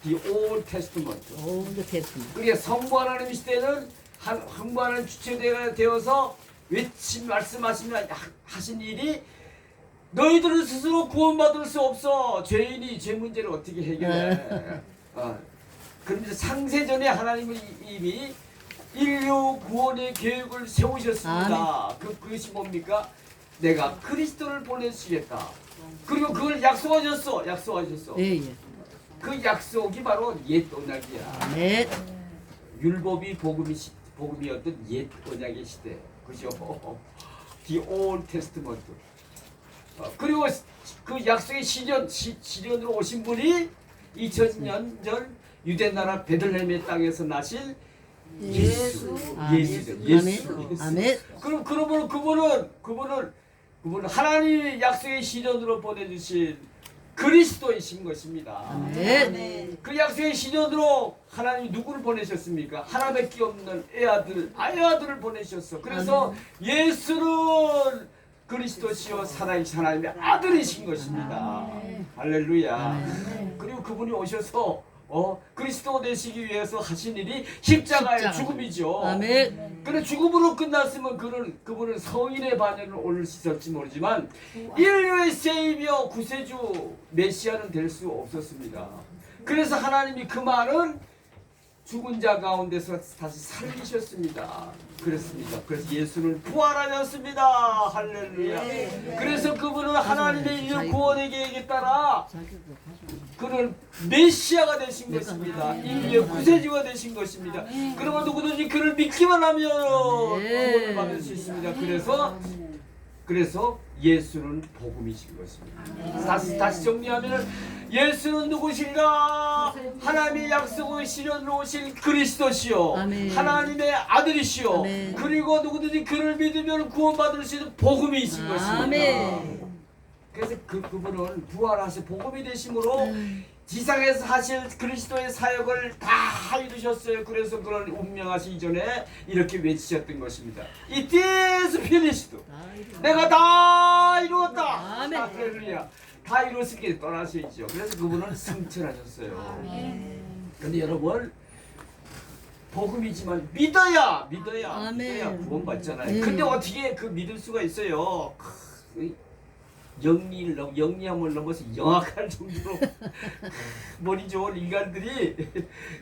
The Old Testament. 올드 테스트먼트. 그게 성부 하나님 시대는 성부 하나님 주체가 되어서 하신 일이 너희들은 스스로 구원받을 수 없어. 죄인이 죄 문제를 어떻게 해결해? 그러면서 창세전에 하나님은 이미 인류 구원의 계획을 세우셨습니다. 그것이 뭡니까? 내가 그리스도를 보내주시겠다. 그리고 그걸 약속하셨어. 예, 예. 그 약속이 바로 옛 언약이야. 아멘. 율법이 복음이었던 옛 언약의 시대. 그죠? The Old Testament. 그리고 그 약속의 시련으로 오신 분이 2000년 전 유대 나라 베들레헴의 땅에서 나신 예수. 아멘. 그럼 그분은 하나님의 약속의 시련으로 보내주신 그리스도이신 것입니다. 아멘. 그 약속의 시련으로 하나님이 누구를 보내셨습니까? 하나밖에 없는 아들을 보내셨어. 그래서 예수는 그리스도시요 살아계신 하나님의 아들이신 것입니다. 할렐루야. 그리고 그분이 오셔서 그리스도 되시기 위해서 하신 일이 십자가의 죽음이죠. 아멘. 그래 죽음으로 끝났으면 그분은 성인의 반열을 오를 수 있을지 모르지만 인류의 세이비어 구세주 메시아는 될 수 없었습니다. 그래서 하나님이 그 말은 죽은 자 가운데서 다시 살리셨습니다. 그렇습니다. 그래서 예수는 부활하셨습니다. 할렐루야. 그래서 그분은 하나님의 인류 구원의 계획에 따라 그는 메시아가 되신 것입니다. 인류의 구세주가 되신 것입니다. 그러면 누구든지 그를 믿기만 하면 구원을 받을 수 있습니다. 그래서 예수는 복음이신 것입니다. 다시 정리하면 예수는 누구신가? 하나님의 약속의 실현으로 오신 그리스도시요 아멘. 하나님의 아들이시요 아멘. 그리고 누구든지 그를 믿으면 구원받을 수 있는 복음이신 것입니다. 아멘. 그래서 그분은 부활하신 복음이 되심으로 지상에서 하실 그리스도의 사역을 다 이루셨어요. 그래서 그런 운명하시기 전에 이렇게 외치셨던 것입니다. It is finished. 내가 다 이루었다. 아멘. 할렐루야. 다 이루었으니까 떠나셔야죠. 그래서 그분은 승천하셨어요. 그런데 여러분 복음이지만 믿어야 아멘. 구원받잖아요. 근데 어떻게 그 믿을 수가 있어요? 영리함을 넘어서 영악할 정도로 머리 좋은 인간들이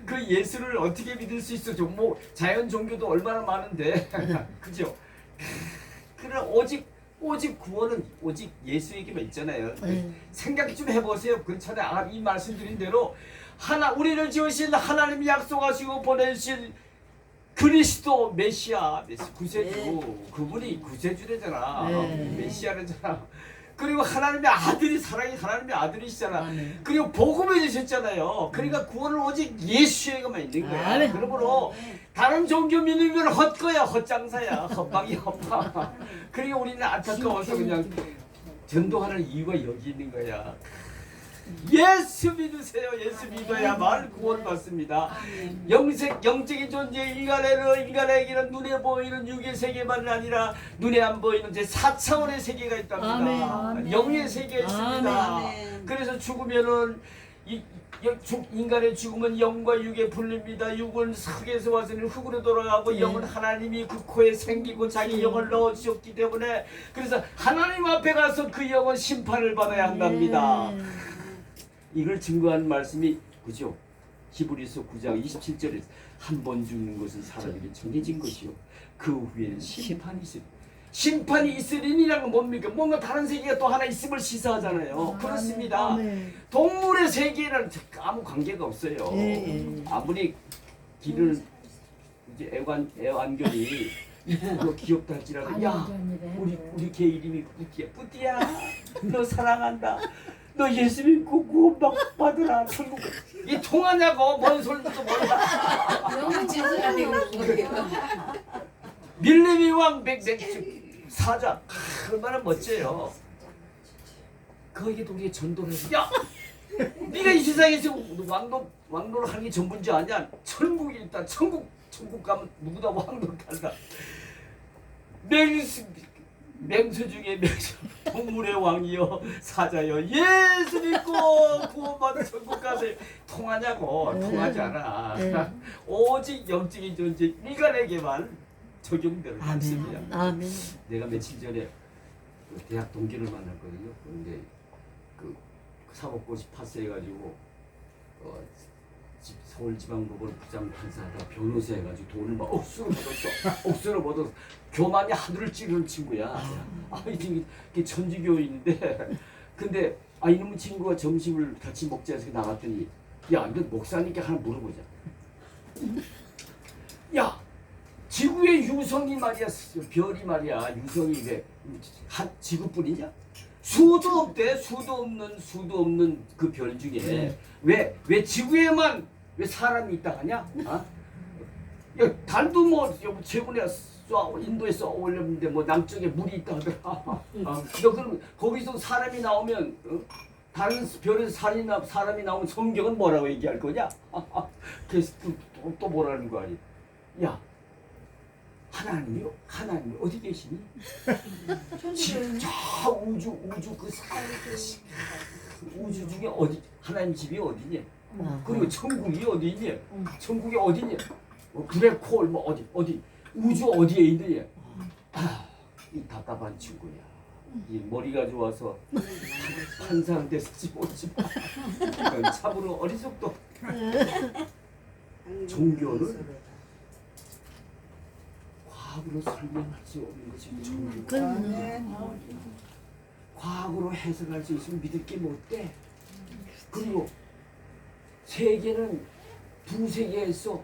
그 예수를 어떻게 믿을 수 있어? 뭐 자연 종교도 얼마나 많은데 그죠? 그럼 오직 구원은 오직 예수에게만 있잖아요. 생각 좀 해보세요. 그렇잖아요. 이 말씀드린 대로 우리를 지으신 하나님이 약속하시고 보내주신 그리스도 메시아 구세주 그분이 구세주래잖아. 메시아래잖아. 그리고 하나님의 아들이 하나님의 아들이시잖아. 그리고 복음을 주셨잖아요. 그러니까 구원은 오직 예수에게만 있는 거야. 아멘. 그러므로 다른 종교 믿는 건 헛거야, 헛장사야, 헛방이 헛방. 그리고 우리는 안타까워서 그냥 전도하는 이유가 여기 있는 거야. 예수 믿으세요. 예수 믿어야만 구원 받습니다. 영적인 존재 인간에게는 눈에 보이는 육의 세계만이 아니라 눈에 안 보이는 제 4차원의 세계가 있답니다. 아멘. 영의 세계가 있습니다. 아멘. 그래서 죽으면은 인간의 죽음은 영과 육에 불립니다. 육은 흙에서 와서는 흙으로 돌아가고 영은 하나님이 그 코에 생기고 자기 영을 넣어주셨기 때문에 그래서 하나님 앞에 가서 그 영은 심판을 받아야 한답니다. 이걸 증거하는 말씀이 그죠? 히브리서 9장 27절에 한 번 죽는 것은 사람에게 정해진 것이요 그 후에는 심판이 있으리. 심판이 있으리니라는 건 뭡니까? 뭔가 다른 세계가 또 하나 있음을 시사하잖아요. 그렇습니다. 동물의 세계는 아무 관계가 없어요. 아무리 길을 이제 애완견이 이쁘고 귀엽다 할지라도 야 우리 개 이름이 뿌띠야 너 사랑한다. 너 예수 믿고 구원 받으라. 천국 이 통하냐고. 뭔 소리도 몰라. 너무 진솔하게 그러고 밀레미 왕 사자 얼마나 멋져요. 거기에 우리가 전도를 해서 야 네가 이 세상에서 왕노를 하는 게 전부인 줄 아냐? 천국이 있다. 천국 가면 누구나 왕노를 한다. 맹수 중에 맹수, 동물의 왕이여 사자여 예수 믿고 구원받아 천국 가세요. 통하냐고. 통하지 않아. 오직 영적인 존재 인간에게만 적용되는 말씀이야. 아멘. 내가 며칠 전에 그 대학 동기를 만났거든요. 근데 그 사법고시 파스해가지고 서울지방법원 부장판사하다 변호사 해가지고 돈을 막 억수로 받았어. 억수로 받아서 교만이 하늘을 찌르는 친구야. 이게 천주교인인데 근데 이놈의 친구가 점심을 같이 먹자 해서 나갔더니 야, 너 목사님께 하나 물어보자. 야, 지구의 유성이 말이야, 별이 말이야, 유성이 왜 지구뿐이냐? 수도 없대. 수도 없는 그 별 중에 왜 지구에만 왜 사람이 있다 하냐? 야, 달도 뭐 최근에 인도에 쏘 올렸는데 뭐 남쪽에 물이 있다 하더라. 너 그럼 거기서 사람이 나오면 다른 별에서 사람이 나오면 성경은 뭐라고 얘기할 거냐? 그래서 또 뭐라는 거 아니야? 야, 하나님이 어디 계시니? 저 우주 그 우주 중에 어디 하나님 집이 어디냐? 그리고 천국이 어디 있냐? 천국이 어디냐? 블랙홀 뭐 어디 우주 어디에 있느냐? 이 답답한 친구야. 이 머리가 좋아서 판사는 됐을지 모르지만 참으로 어리석도. 종교는 과학으로 설명할 수 없는 것이 종교. 과학으로 해석할 수 있으면 믿을 게 못 돼. 그리고 세계는 두 세계에서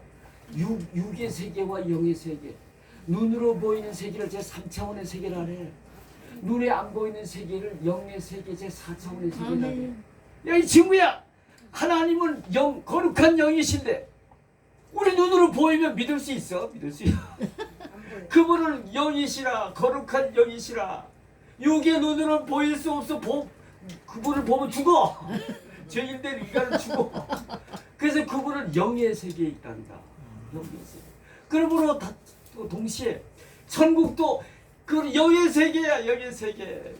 육의 세계와 영의 세계, 눈으로 보이는 세계를 제3차원의 세계를 하래. 눈에 안 보이는 세계를 영의 세계 제4차원의 세계를 하래. 야, 이 친구야, 하나님은 거룩한 영이신데 우리 눈으로 보이면 믿을 수 있어? 믿을 수 있어. 그분은 영이시라, 거룩한 영이시라. 육의 눈으로 보일 수 없어. 그분을 보면 죽어. 죄인된 인간은 죽어. 그래서 그분은 영의 세계에 있단다. 영의 세계. 그러므로 또 동시에 천국도 그 영의 세계야. 영의 세계.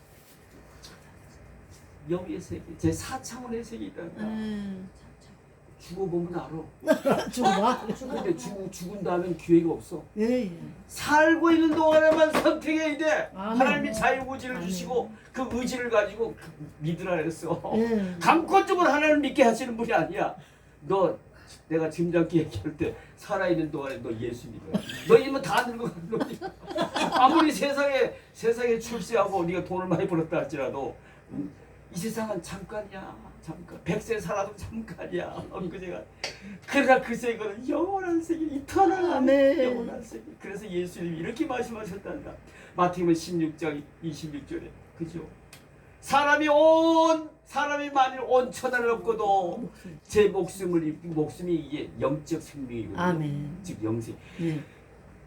영의 세계. 제 4차원의 세계 있단다. 죽어보면 알아. 근데 죽은 다음엔 기회가 없어. 살고 있는 동안에만 선택해야 돼. 하나님이 자유의지를 주시고 그 의지를 가지고 믿으라 그랬어. 감고쪽으로 하나님을 믿게 하시는 분이 아니야. 내가 짐작기 얘기할 때 살아있는 동안에 너 예수 믿어. 너 이면 다 늙어가는 거야. 아무리 세상에 출세하고 네가 돈을 많이 벌었다 할지라도 이 세상은 잠깐이야. 잠깐 100세 살아도 잠깐이야. 그제가 그러나 그 세계는 영원한 세계, 이터널한 영원한 세계. 그래서 예수님이 이렇게 말씀하셨단다. 마태복음 16장 26절에 그죠? 사람이 만일 온 천하를 얻고도 제 목숨이 이게 영적 생명이거든요. 아멘. 즉 영생.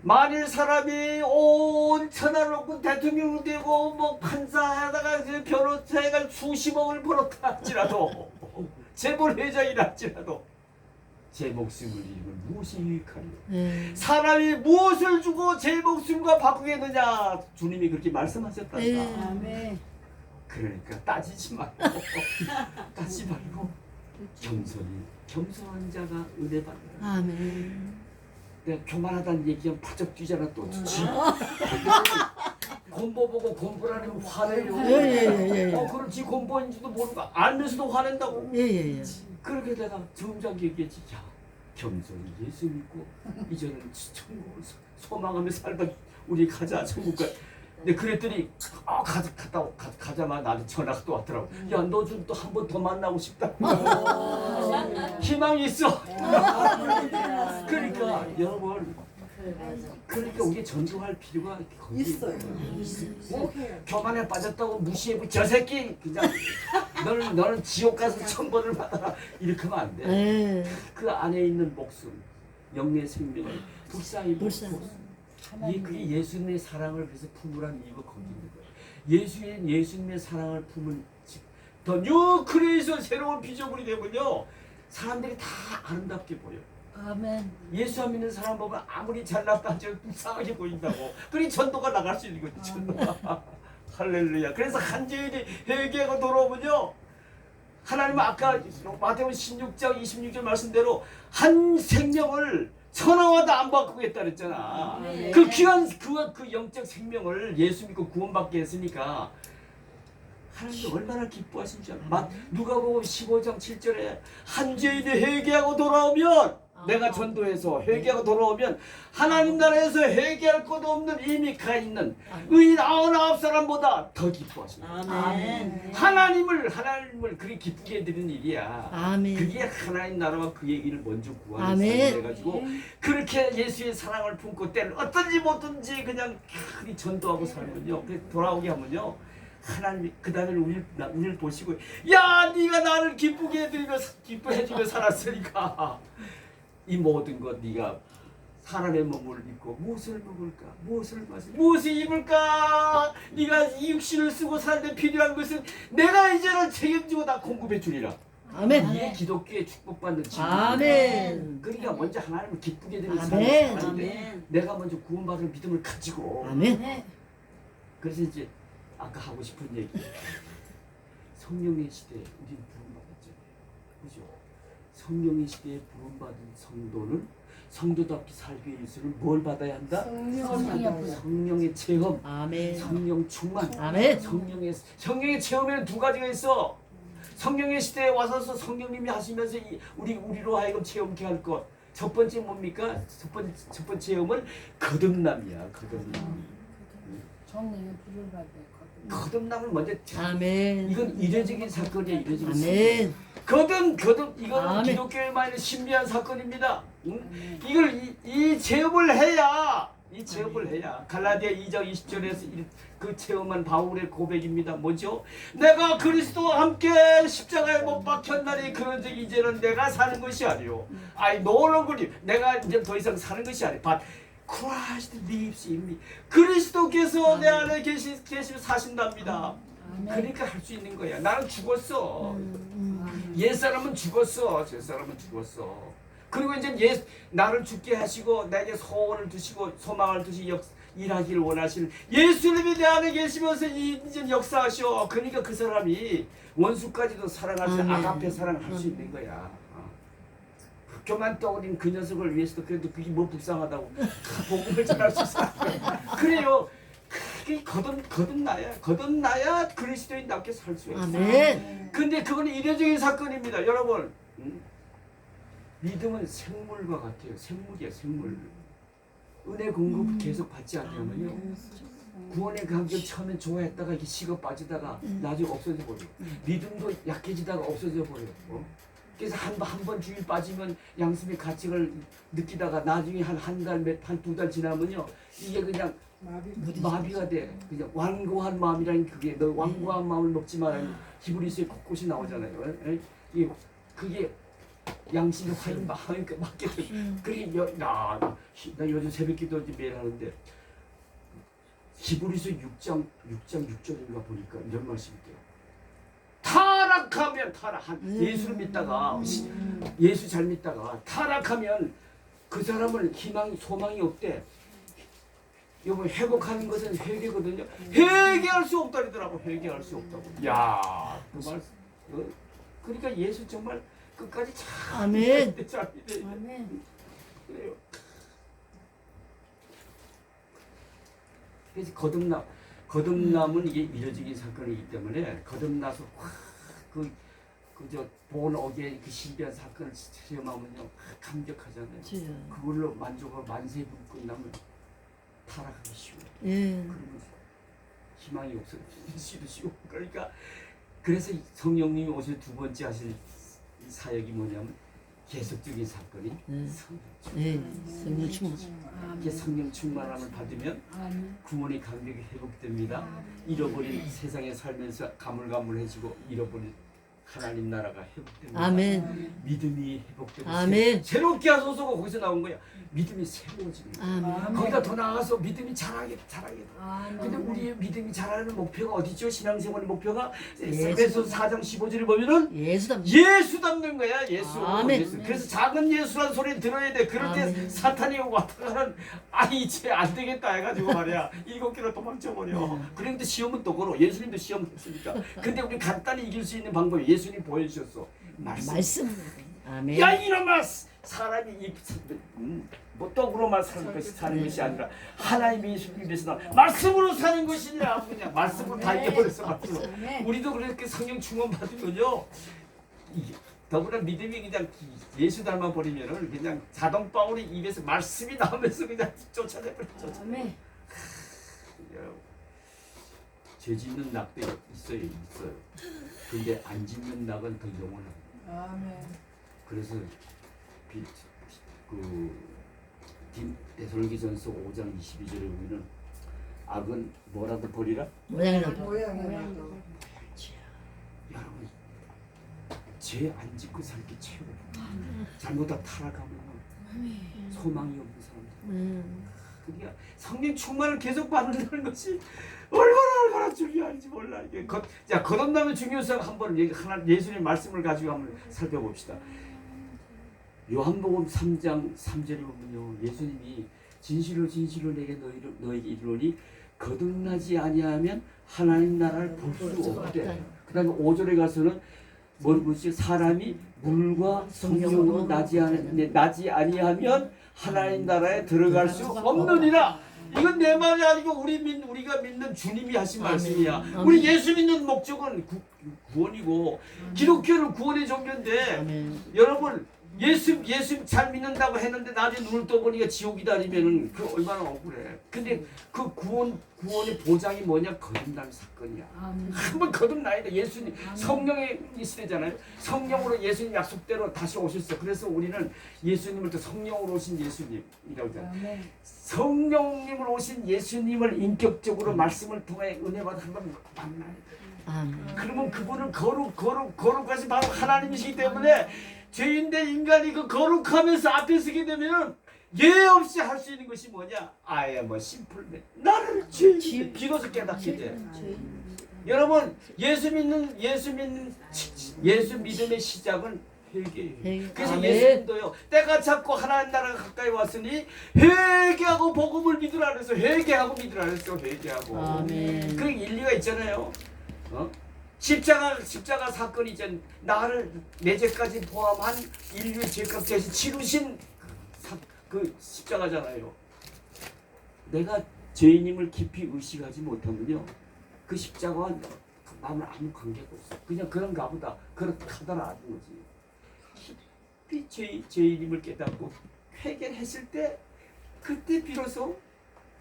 만일 사람이 온 천하를 얻고 대통령이 되고 뭐 판사하다가 변호사가 수십억을 벌었다 할지라도 재벌 회장이라 할지라도 제 목숨을 잃으면 무엇이 유익하리요? 사람이 무엇을 주고 제 목숨과 바꾸겠느냐? 주님이 그렇게 말씀하셨단다. 아멘. 그러니까 따지지 말고 겸손한 자가 은혜 받으라. 아멘. 내가 교만하다는 얘기하면 바짝 뛰잖아 또. 공부 보고 공부를 안 하면 화내요. 그럼 지 공부인지도 모르고 알면서도 화낸다고. 그렇게 내가 정작 얘기했지. 야, 겸손히 예수 믿고 이제는 천국을 소망하며 살다 우리 가자 천국 가. 근데 그랬더니 가자마자 나한테 전화가 또 왔더라고. 야, 너 좀 또 한 번 더 만나고 싶다. 희망이 있어. 그러니까 여러분, 그러니까 우리 전도할 필요가 거기 있어요. 교만에 빠졌다고 무시해고 저 새끼 그냥 너는 지옥 가서 천벌을 받아라 이렇게 하면 안 돼. 그 안에 있는 목숨, 영의 생명을 불쌍히 먹고. 그게 예수님의 사랑을 그래서 품으라는 이유가 거기 있는 거예요. 예수님의 사랑을 품은 더 뉴 크리에이션 새로운 피조물이 되면요 사람들이 다 아름답게 보여. 아멘. 예수 안 믿는 사람 보면 아무리 잘났다 하지만 불쌍하게 보인다고. 그러니 전도가 나갈 수 있는 거지. 전도가. 할렐루야. 그래서 한 죄인이 회개하고 돌아오면요, 하나님은 아까 마태복음 16장 26절 말씀대로 한 생명을 천하와도 안 바꾸겠다 그랬잖아. 네. 그 귀한 그 영적 생명을 예수 믿고 구원받게 했으니까 하나님도 얼마나 기뻐하신 줄 알아. 누가복음 15장 7절에 한 죄인이 회개하고 돌아오면, 내가 전도해서 회개하고 돌아오면 하나님 나라에서 회개할 것 없는 이미 가 있는 의인 99사람보다 더 기뻐하신다. 아멘. 하나님을 그렇게 기쁘게 해드리는 일이야. 아멘. 그게 하나님 나라와 그의 일을 먼저 구하는 아멘. 삶이 돼가지고 그렇게 예수의 사랑을 품고 때는 어떤지 뭐든지 그냥 그리 전도하고 살면요, 돌아오게 하면요, 하나님이 그 다음에 우리를 보시고, 야, 네가 나를 기쁘게 기뻐해주며 살았으니까 이 모든 것 네가 사람의 몸을 입고 무엇을 먹을까, 무엇을 마실까, 무엇을 입을까, 네가 이 육신을 쓰고 사는데 필요한 것은 내가 이제는 책임지고 다 공급해 주리라. 아멘. 이게 기독교의 축복받는 진리. 아멘. 그러니까 먼저 하나님을 기쁘게 되는 아멘. 삶을 사는데 내가 먼저 구원받을 믿음을 가지고. 아멘. 그래서 이제 아까 하고 싶은 얘기, 성령의 시대에 우리는 부름받았잖아요. 그죠? 성령의 시대에 부름받은 성도는 성도답게 살기 위해서는 뭘 받아야 한다? 성령의 체험, 아멘. 성령 충만. 아멘. 성령의 체험에는 두 가지가 있어. 성령의 시대에 와서 성령님이 하시면서 우리로 하여금 체험케 할 것. 첫 번째 뭡니까? 첫 번째 체험은 거듭남이야. 거듭남. 성령의 불을 받을 거듭남을 먼저. 아멘. 이건 이례적인 사건이야. 이례적인 아멘. 사건. 이거는 아멘. 기독교에만 있는 신비한 사건입니다. 응? 이걸 이 체험을 해야, 갈라디아 2장 20절에서 그 체험한 바울의 고백입니다. 뭐죠? 내가 그리스도와 함께 십자가에 못 박혔나니 그런즉 이제는 내가 사는 것이 아니요, 아니 노는 거니 내가 이제 더 이상 사는 것이 아니, but Christ lives in me. 그리스도께서 내 안에 계시면 사신답니다. 그러니까 할 수 있는 거야. 나는 죽었어. 옛사람은 죽었어. 옛사람은 죽었어. 그리고 이제 나를 죽게 하시고 나에게 소원을 두시고 소망을 두시고 일하기를 원하시는 예수님이 내 안에 계시면서 이제 역사하셔. 그러니까 그 사람이 원수까지도 사랑할 수, 아가페 사랑할 수 있는 거야. 학교만 떠올린 그 녀석을 위해서도 그래도 그게 뭐 불쌍하다고 복음을 전할 수 있어. 그래요. 그게 거듭나야 그리스도인답게 살 수 있어. 아멘. 근데 그건 이례적인 사건입니다, 여러분. 믿음은 생물과 같아요. 생물이야, 생물. 은혜 공급 계속 받지 않으면요, 구원의 감격 처음엔 좋아했다가 이게 식어 빠지다가 나중에 없어져 버려. 믿음도 약해지다가 없어져 버려. 그래서 한 번 주일 빠지면 양심의 가책을 느끼다가 나중에 한 달, 두 달 지나면요, 이게 그냥 마비가 돼. 그냥 완고한 마음이라는, 그게 너 완고한 마음을 먹지 마라. 히브리서에 곳곳이 나오잖아요. 그게 양심의 화인 마음에 맞게 돼. 그게 나 요즘 새벽기도 매일 하는데 히브리서 6장 6절인가 보니까 이런 말씀이 있대요. 타락하면 예수를 믿다가 예수 잘 믿다가 타락하면 그 사람은 소망이 없대. 여보, 회복하는 것은 회개거든요. 회개할 수 없다더라고. 회개할 수 없다고. 야, 그 말. 그러니까 예수 정말 끝까지 잘 아멘. 잘 믿어야 돼. 아멘. 그래요. 그래서 거듭남은 이게 이례적인 사건이기 때문에 거듭나서 본 어게 그 신비한 사건을 체험하면요, 감격하잖아요. 그걸로 만족하고 만세 부르고 나면 타락하기 쉬워요. 그러면 희망이 없어지기도 쉬워. 그러니까 그래서 성령님이 오실 두 번째 하실 이 사역이 뭐냐면 계속적인 사건이 성령 충만. 이렇게 성령 충만함을 받으면 구원의 감격이 회복됩니다. 잃어버린 세상에 살면서 가물가물해지고 잃어버린 하나님 나라가 회복됩니다. 아멘. 믿음이 회복되고 아멘. 새롭게 하소서가 거기서 나온 거야. 믿음이 새로워집니다. 아멘. 거기다 더 나아가서 믿음이 자라게. 아멘. 근데 우리의 믿음이 자라는 목표가 어디죠? 신앙생활의 목표가 예수. 에베소 4장 15절을 보면은 예수 닮. 예수 닮는 거야. 예수. 아멘. 예수. 그래서 작은 예수란 소리를 들어야 돼. 그럴 때 아멘. 사탄이 왔다 가는 아니 이제 안 되겠다 해가지고 말이야. 7개로 도망쳐버려. 그런데 시험은 또 걸어. 예수님도 시험 했으니까. 근데 우리 간단히 이길 수 있는 방법이 예수님 보여주셨어. 말씀. 아멘. 야 이놈아 사람이 뭐 떡으로만 사는 것이 사는 것이 아니라 하나님의 예수님께서 말씀으로 사는 것이니라. 그냥 말씀으로 다 이겨버렸어. 말씀으로. 아멘. 우리도 그렇게 성령 충만 받으면요 이게 더구나 믿음이 그냥 예수 닮아 버리면은 그냥 자동 바울이 입에서 말씀이 나오면서 그냥 쫓아내버렸죠. 아멘. 죄 짓는 낙도 있어요. 근데 안 짓는 낙은 더 영원합니다. 아멘. 그래서 데살로니가전서 5장 22절에 보면은 악은 뭐라도 버리라. 모양이라도. 여러분 죄 안 짓고 살기 최고. 잘못하다 타락하면 소망이 없는 사람들. 그러니까 성령 충만을 계속 받는다는 것이 얼마나 중요한지 몰라. 이게 자 거듭남의 중요성 한번 예수님의 말씀을 가지고 한번 살펴봅시다. 요한복음 3장 3절에 보면요, 예수님이 진실로 내게 너에게 이르노니 거듭나지 아니하면 하나님 나라를 볼 수 없대. 그다음에 5절에 가서는 뭐지? 사람이 물과 성령으로 나지 아니하면 하나님 나라에 들어갈 수 없느니라. 이건 내 말이 아니고 우리가 믿는 주님이 하신 말씀이야. 우리 예수 믿는 목적은 구원이고 기독교는 구원의 종교인데 여러분 예수 잘 믿는다고 했는데 나중에 눈을 떠보니까 지옥이다 아니면은 그 얼마나 억울해. 근데 그 구원의 보장이 뭐냐? 거듭난 사건이야. 한번 거듭나야 돼. 예수님 성령의 시대잖아요. 성령으로 예수님 약속대로 다시 오셨어. 그래서 우리는 예수님을 또 성령으로 오신 예수님이라고 하잖아요. 성령님으로 오신 예수님을 인격적으로 말씀을 통해 은혜 받아 한번 만나야 돼. 그러면 그분은 거룩하신 바로 하나님이시기 때문에 죄인된 인간이 그 거룩하면서 앞에 서게 되면 예 없이 할 수 있는 것이 뭐냐? 아예 뭐 심플맨 나를 죄인 비로소 깨닫게 돼. 여러분 예수 믿음의 시작은 회개예요. 그래서 예수님도요 때가 찼고 하나님 나라가 가까이 왔으니 회개하고 복음을 믿으라 그래서 회개하고 믿으라 그랬어. 회개하고. 아멘. 그 일리가 있잖아요. 십자가 사건이 이제 나를 내 죄까지 포함한 인류의 죄값 대신 치르신 그 십자가잖아요. 내가 죄인임을 깊이 의식하지 못하면요 그 십자가와 나는 아무 관계가 없어. 그냥 그런가 보다 그렇다더라 하는 거지. 깊이 죄인임을 깨닫고 회개를 했을 때 그때 비로소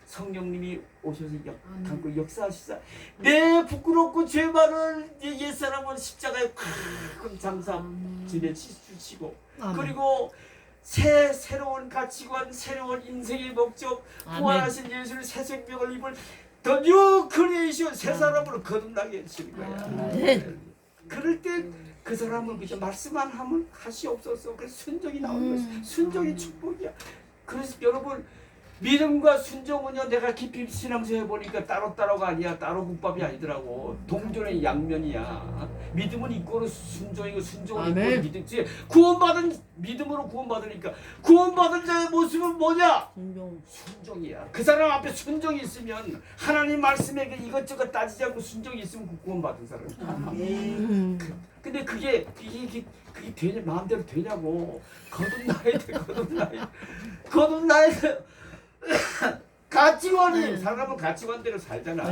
성령님이 오셔서 담고 역사하시사 내 부끄럽고 죄 많은 옛사람은 십자가에 큰 장사 집에 치시고 그리고 새로운 가치관 새로운 인생의 목적 부활하신 예수를 새 생명을 입을 더 뉴 크리에이션 새 사람으로 거듭나게 해주시는 거야. 그럴 때 그 사람은 그저 말씀만 하면 하시옵소서. 그래서 순종이 나오는 것이 순종이 축복이야. 그래서 여러분 믿음과 순종은요 내가 깊이 신앙생활 해보니까 따로따로가 아니야. 따로 국밥이 아니더라고. 동전의 양면이야. 믿음은 이꼬로 순종이고 순종은 이꼬로 믿음지. 구원받은 믿음으로 구원받으니까 구원받은 자의 모습은 뭐냐? 순종이야. 그 사람 앞에 순종이 있으면 하나님 말씀에 이것저것 따지지 않고 순종이 있으면 그 구원받은 사람. 근데 그게 되냐, 마음대로 되냐고. 거듭나야 돼. 가치관이 사람은 가치관대로 살잖아.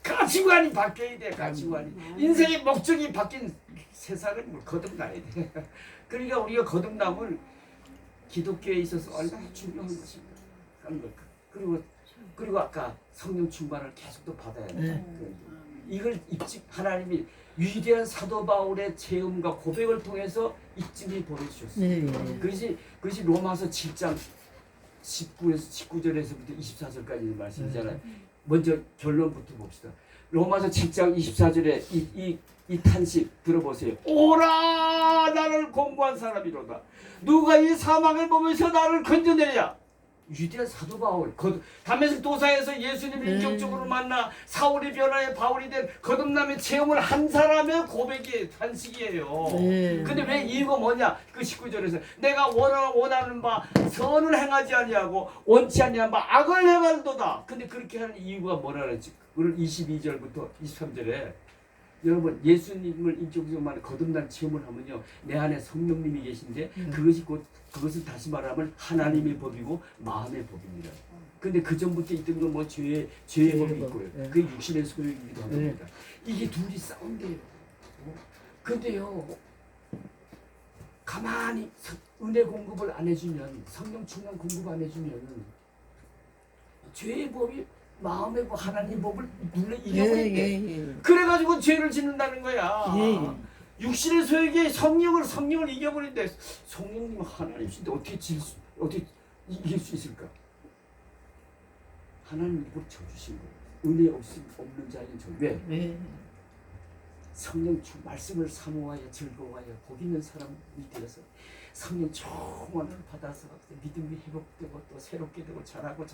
가치관이 바뀌어야 돼. 가치관이 인생의 목적이 바뀐 세상은 거듭나야 돼. 그러니까 우리가 거듭남을 기독교에 있어서 얼마나 중요한 것입니다. 그리고 아까 성령 충만을 계속 또 받아야 돼. 이걸 하나님이 위대한 사도 바울의 체험과 고백을 통해서 입증이 보여주셨어요. 그것이 로마서 7장 19절에서부터 24절까지 말씀이잖아요. 먼저 결론부터 봅시다. 로마서 7장 24절에 이 탄식 들어보세요. 오라 나를 공부한 사람이로다. 누가 이 사망을 보면서 나를 건져내랴. 유대인 사도 바울 다메섹 도상에서 예수님을 인격적으로 만나 사울의 변화에 바울이 된 거듭남의 체험을 한 사람의 고백이 탄식이에요. 근데 왜 이유가 뭐냐? 그 19절에서 내가 원하는 바 선을 행하지 아니하고 원치 아니한 바 악을 행할도다. 근데 그렇게 하는 이유가 뭐라는지 오늘 22절부터 23절에 여러분 예수님을 인격적으로 만나 거듭난 체험을 하면요 내 안에 성령님이 계신데 그것은 다시 말하면 하나님의 법이고 마음의 법입니다. 근데 그 전부터 있던 건 뭐 죄의 법이 있고요. 그 육신의 소욕이기도 합니다. 이게 둘이 싸운대요. 근데요 가만히 은혜 공급을 안 해주면 성령 충만 공급 안 해주면 죄의 법이 마음의 법 하나님의 법을 눌러 이겨버린대. 그래가지고 죄를 짓는다는 거야. 육신의 소욕이 성령을 이겨버린대. 성령님 하나님이신데 어떻게 이길 수 있을까? 하나님 일부러 쳐주신 거예요. 은혜 없는 자에는 왜? 성령 말씀을 사모하여 즐거워하여 복 있는 사람이 되어서 성령 충만을 받아서 믿음이 회복되고 또 새롭게 되고 자라고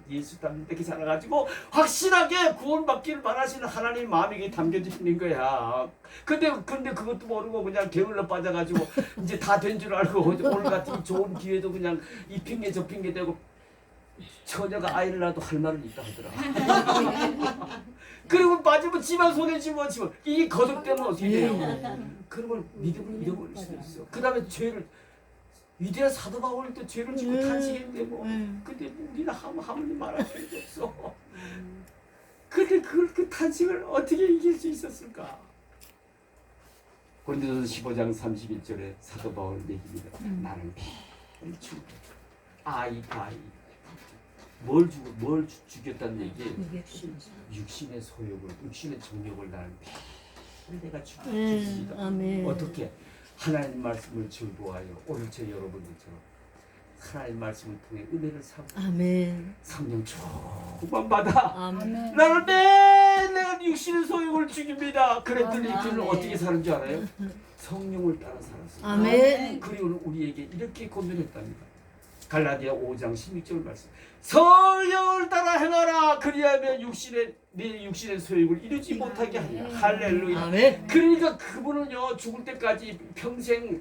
예수 닮는 데 자라가지고 확실하게 구원받기를 바라시는 하나님의 마음이 담겨져 있는 거야. 근데 그것도 모르고 그냥 게을러 빠져가지고 이제 다 된 줄 알고 오늘 같은 좋은 기회도 그냥 이 핑계 저 핑계 대고 처녀가 아이를 낳아도 할 말은 있다 하더라. 그리고 빠지면 집안 손에 집어치고 이게 거듭되면 어떻게 돼요? 그런 걸 믿음을 잃어버릴 수 있어. 그 다음에 죄를 위대한 사도 바울도 죄를 짓고 탄식했는데 뭐 근데 우리는 하물며 말할 필요도 없어. 근데 그 탄식을 어떻게 이길 수 있었을까? 고린도서 15장 31절에 사도 바울 얘기입니다. 나는 매일 죽어. 아이 뭘 죽였다는 얘기? 육신의 소욕을, 육신의 정욕을 나는 매일 내가 죽입니다. 어떻게? 하나님 말씀을 즐거워하여 오늘 저 여러분들처럼 하나님 말씀을 통해 은혜를 삼고 성령 충만 받아. 나는 매일 내가 육신의 소욕을 죽입니다. 그랬더니 그는 어떻게 사는 줄 알아요? 성령을 따라 살았어요. 그리고 우리에게 이렇게 권면했답니다. 갈라디아 5장 16절 말씀. 성령을 따라 행하라. 그리하면 내 육신의 소욕을 이루지 못하게 하리라. 할렐루야. 그러니까 그분은요 죽을 때까지 평생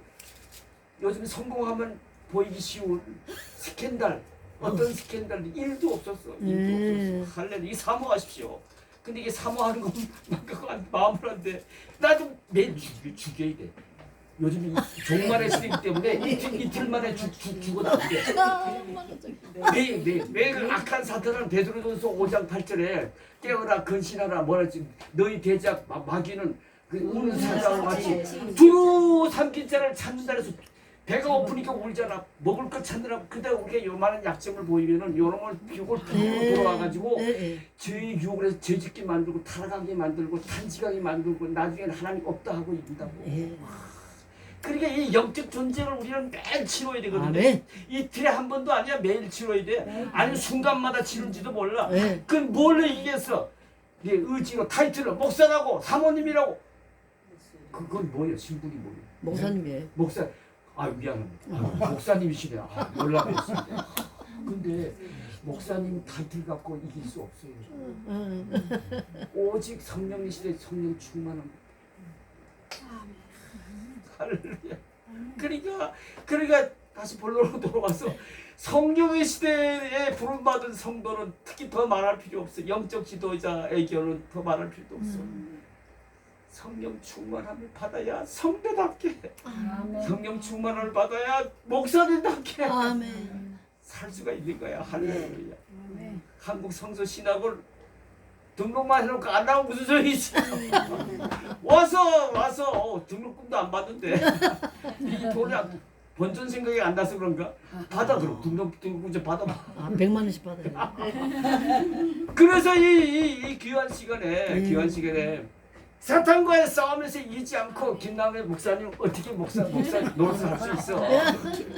요즘 성공하면 보이기 쉬운 스캔들 어떤 스캔들 1도 없었어. 할렐루야. 이게 사모하십시오. 근데 이게 사모하는 건 마음을 안 돼. 나도 매일 죽여야 돼. 요즘 종말의 시대이기 때문에 이틀 만에 죽어나는데 왜 악한 사탄은 베드로전서 5장 8절에 깨어라 근신하라 뭐라지 너희 대적 마귀는 그 우는 사자와 같이 두루 삼킨 자를 찾는다 해서 배가 고프니까 울잖아. 먹을 것 찾느라고. 근데 우리가 요만한 약점을 보이면은 요놈을 비우고 돌아와가지고 죄의 유혹을 해서 죄짓게 만들고 타락하게 만들고 탄식하게 만들고 나중에는 하나님 없다 하고 이른다고. 그러니까 이 영적 전쟁을 우리는 매일 치러야 되거든요. 이틀에 한 번도 아니야. 매일 치러야 돼. 아니면 순간마다 치는지도 몰라. 그건 뭘로 이기겠어? 네 의지로 타이틀로 목사라고 사모님이라고. 그건 뭐예요? 신분이 뭐예요? 목사님이에요. 목사. 미안합니다. 목사님이시네. 몰라봤어요. 근데 목사님 타이틀 갖고 이길 수 없어요. 오직 성령이시대 성령 충만합니다. 할렐루야. 그러니까 다시 본론으로 돌아와서 성령의 시대에 부름받은 성도는 특히 더 말할 필요 없어. 영적 지도자에게는 더 말할 필요도 없어. 성령 충만함을 받아야 성도답게, 성령 충만함을 받아야 목사님답게 살 수가 있는 거야. 할렐루야. 한국 성서 신학을 등록만 해놓고 안 나오면 무슨 소리 있어? 와서 등록금도 안 받는데 이 돈이 본전 생각이 안 나서 그런가? 받아. 그럼 등록금 좀 받아봐. 100만 원씩 받아요. 그래서 이 귀한 시간에 사탄과의 싸움에서 이기지 않고 김남회 목사님 어떻게 목사 노릇을 할 수 있어?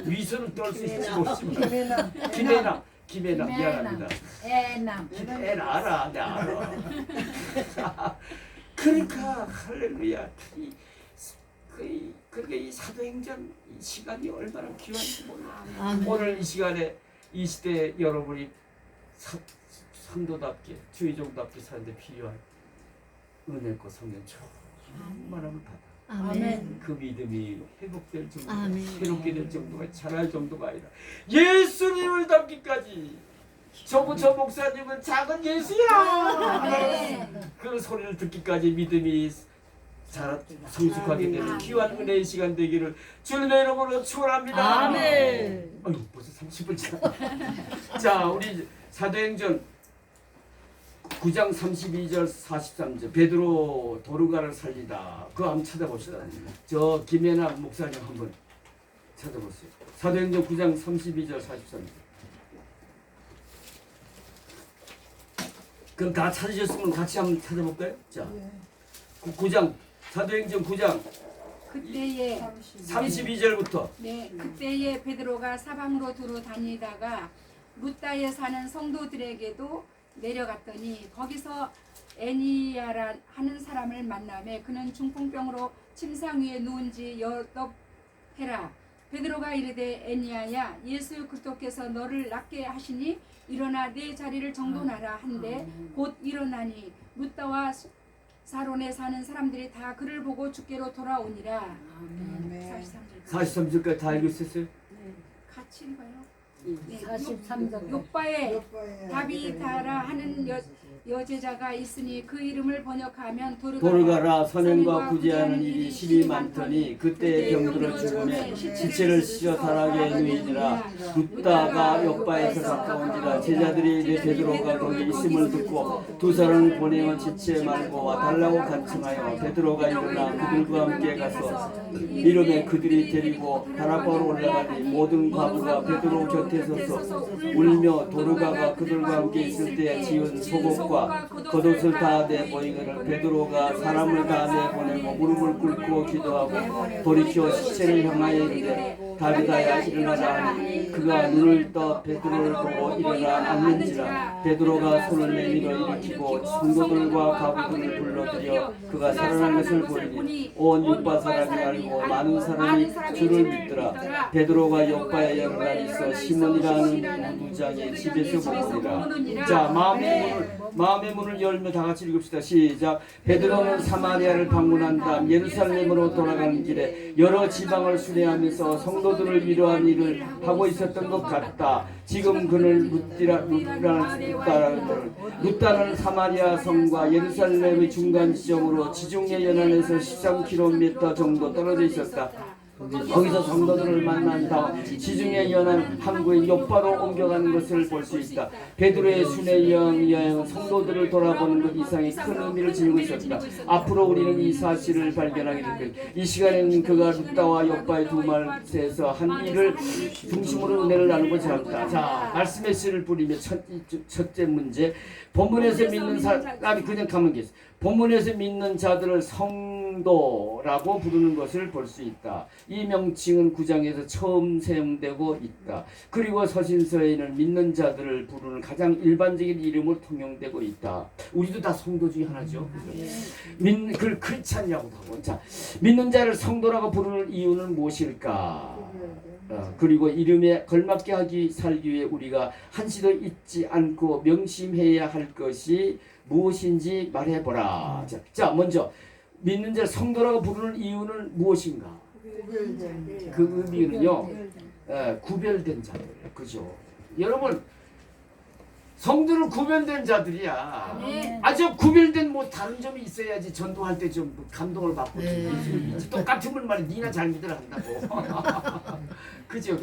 위선을 떨 수 있을지 모르지만 김혜나 김혜남 미안합니다. 애남. 애 알아, 내 알아. 그러니까 할렐루야. 그러니까 이 사도행전 이 시간이 얼마나 귀한지 몰라. 아멘. 오늘 이 시간에 이 시대 여러분이 성도답게 주의종답게 사는데 필요한 은혜고 성령 충만함을 받아. 아멘. 그 믿음이 회복될 정도가 아멘. 새롭게 될 정도가 자랄 정도가 아니라 예수님을 닮기까지. 저 목사님은 작은 예수야. 그런 소리를 듣기까지 믿음이 성숙하게 되는 귀한 은혜의 시간 되기를 주님의 이름으로 축원합니다. 아멘. 아유 벌써 30분 지났. 자 우리 사도행전 9장 32절 43절 베드로 도르가를 살리다 그거 한번 찾아봅시다. 저 김혜남 목사님 한번 찾아보세요. 사도행전 9장 32절 43절. 그럼 다 찾으셨으면 같이 한번 찾아볼까요? 자 9장 사도행전 9장 그때에 32절부터 네, 그때에 베드로가 사방으로 두루 다니다가 루다에 사는 성도들에게도 내려갔더니 거기서 애니야라 하는 사람을 만나매 그는 중풍병으로 침상 위에 누운 지 여덟 해라. 베드로가 이르되 애니야야 예수 그리스도께서 너를 낫게 하시니 일어나 내 자리를 정돈하라 한데 곧 일어나니 루다와 사론에 사는 사람들이 다 그를 보고 주께로 돌아오니라. 43절까지 다 읽으셨어요? 같이 읽어요. 43절. 욕바에 다비다라 하는 여제자가 있으니 그 이름을 번역하면 도르가라 선행과 구제하는 일이 심히 많더니 그때 병들어 죽음에 지체를 씌어 사라게 누이니라. 루다가 옆바에서 가까운지라. 제자들이 이제 베드로가 거기 있음을 듣고 두 사람을 보내어 지체 말고 와달라고 간청하여 베드로가 일어나 그들과 함께 가서 이름에 그들이 데리고 다락방으로 올라가니 모든 과부가 베드로 곁에 서서 울며 도르가가 그들과 함께 있을 때 지은 속옷과 겉옷을 다 내보이거늘 베드로가 사람을 다 내보내고 무릎을 꿇고 기도하고 돌이켜 시체를 향하여 이르되 다비다야 일어나라 하니 그가 눈을 떠 베드로를 보고 일어나 앉는지라. 베드로가 손을 내밀어 일으키고 성도들과 가부들을 불러들여 그가 살아난 것을 보이니 온 요파 사람이 알고 많은 사람이 주를 믿더라. 베드로가 요파에 여러 날 있어 시몬이라는 무장의 집에서 보니라. 자 마음의 문을 열며 다 같이 읽읍시다. 시작. 베드로는 사마리아를 방문한 다음 예루살렘으로 돌아가는 길에 여러 지방을 순회하면서 성도들을 위로한 일을 하고 있었던 것 같다. 지금 그는 루다라는 사마리아 성과 예루살렘의 중간 지점으로 지중해 연안에서 13km 정도 떨어져 있었다. 거기서 성도들을 만난 다음 지중해 연안 항구의 요파로 옮겨가는 것을 볼 수 있다. 베드로의 순회 여행은 성도들을 돌아보는 것 이상의 큰 의미를 지니고 있었다. 앞으로 우리는 이 사실을 발견하게 될 것이다. 이 시간에는 그가 루다와 요파의 두 말세에서 한 일을 중심으로 은혜를 나누고 지났다. 자, 말씀의 씨를 뿌리며 첫째 문제. 본문에서 믿는 사람이 그냥 가면 계세요. 본문에서 믿는 자들을 성도라고 부르는 것을 볼 수 있다. 이 명칭은 9장에서 처음 사용되고 있다. 그리고 서신서에는 믿는 자들을 부르는 가장 일반적인 이름으로 통용되고 있다. 우리도 다 성도 중에 하나죠. 그걸 크리스찬이라고도 하고. 자, 믿는 자를 성도라고 부르는 이유는 무엇일까? 그리고 이름에 걸맞게 살기 위해 우리가 한시도 잊지 않고 명심해야 할 것이 무엇인지 말해보라. 자, 먼저 믿는 자를 성도라고 부르는 이유는 무엇인가? 그 의미는요, 구별된 자들, 그죠? 여러분, 성도는 구별된 자들이야. 아주 구별된 뭐 다른 점이 있어야지 전도할 때 좀 감동을 받고 똑같은 말이 니나 잘 믿으라 한다고. 그죠?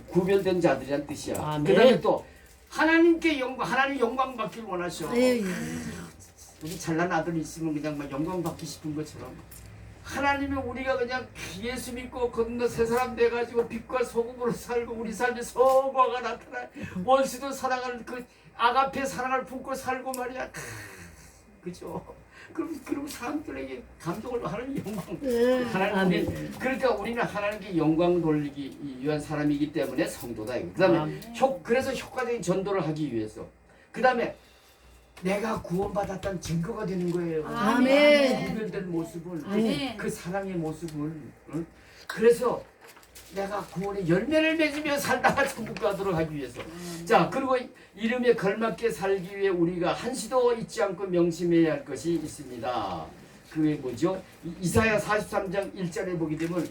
구별된 자들이란 뜻이야. 그다음에 또 하나님께 하나님 영광 받기를 원하셔. 우리 잘난 아들이 있으면 그냥 막 영광 받기 싶은 것처럼 하나님은 우리가 그냥 예수 믿고 건너 새 사람 돼가지고 빛과 소금으로 살고 우리 삶에 성화가 나타나 원수도 사랑하는 그 아가페 사랑을 품고 살고 말이야. 그죠? 그리고 사람들에게 감동을 하는 영광. 네. 하나님 아멘. 그러니까 우리는 하나님께 영광 돌리기 위한 사람이기 때문에 성도다. 그다음에 아멘. 그래서 효과적인 전도를 하기 위해서. 그다음에 내가 구원받았다는 증거가 되는 거예요. 아멘. 구별된 모습을 아멘. 그 사랑의 모습을 응? 그래서 내가 구원의 열매를 맺으며 살다가 천국 가도록 하기 위해서. 자 그리고 이름에 걸맞게 살기 위해 우리가 한시도 잊지 않고 명심해야 할 것이 있습니다. 그게 뭐죠? 이사야 43장 1절에 보게 되면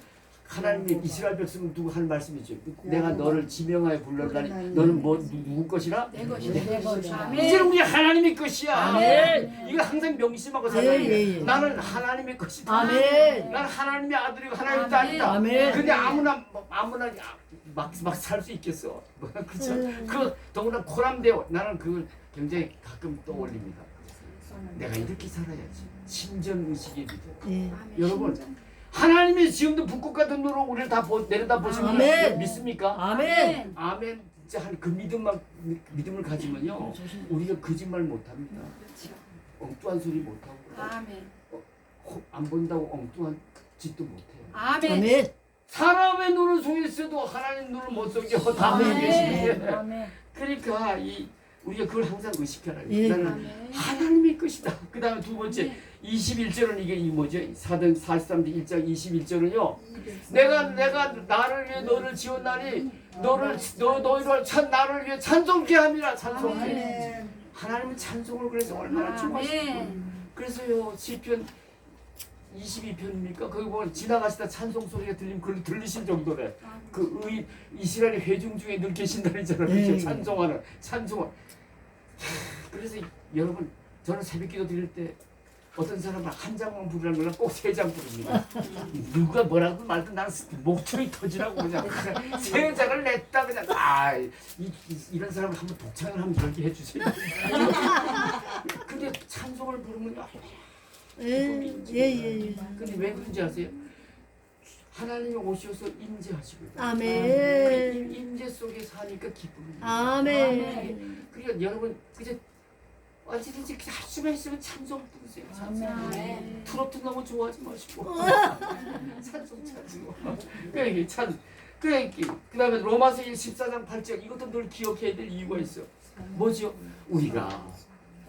하나님이 이스라엘 백성을 두고 한 말씀이죠. 내가 너를 지명하여 불렀다니 너는 뭐 누구 것이라? 내 것이다. 내 것이다. 아멘. 이제는 우리 하나님의 것이야. 아멘. 이거 항상 명심하고 살아야 돼. 예, 예. 나는 하나님의 것이다. 아멘. 나는 하나님의 아들이고 하나님의 아멘. 딸이다. 아멘. 근데 아무나 막 살 수 있겠어. 그렇죠? 그 더구나 코람데오 나는 그걸 굉장히 가끔 떠올립니다. 내가 이렇게 살아야지. 신전 의식의 믿음. 예. 아멘. 여러분, 신전. 하나님이 지금도 북극 같은 눈으로 우리를 다 내려다 보시는 아멘. 거 믿습니까? 아멘. 아멘. 진짜 그 믿음을 가지면요, 우리가 거짓말 못합니다. 그렇죠. 엉뚱한 소리 못하고 아멘. 안 본다고 엉뚱한 짓도 못해요. 아멘. 아멘. 사람의 눈을 속였어도 하나님 눈을 못 속여 다 아멘. 보고 계시는데 아멘. 그러니까 우리가 그걸 항상 의식하라. 예. 나는 아멘. 하나님의 것이다. 그 다음에 두 번째 네. 21절은 이게 이 뭐죠? 43장 1장 21절은요. 내가 나를 위해 너를 지었나니 너희를 나를 위해 찬송케 함이라. 찬송케. 하나님은 찬송을 그래서 얼마나 좋아하시고. 아멘. 그래서요 시편 22편입니까? 거기 보면 지나가시다 찬송 소리가 그걸 들리실 정도래. 그 이스라엘 회중 중에 늘 계신다잖아요. 그렇죠? 네. 찬송을. 그래서 여러분 저는 새벽기도 드릴 때 어떤 사람은 한 장만 부르라는 거는 꼭 세 장 부릅니다. 누가 뭐라고 말든 나는 목청이 터지라고 그냥 세 장을 냈다 그냥 이런 사람을 한번 독창을 한번 그렇게 해주세요. 근데 찬송을 부르면 예. 예. 근데 왜 그런지 아세요? 하나님이 오셔서 임재하시거든요. 아멘. 임재 속에 사니까 기쁨입니다. 아멘. 그러니까 여러분 그저 언제든지 할 수만 있으면 찬송 부르세요. 찬송. 아멘. 트로트 너무 좋아하지 마시고 찬송. 그다음에 로마서 14장 8절 이것도 늘 기억해야 될 이유가 있어. 뭐죠? 우리가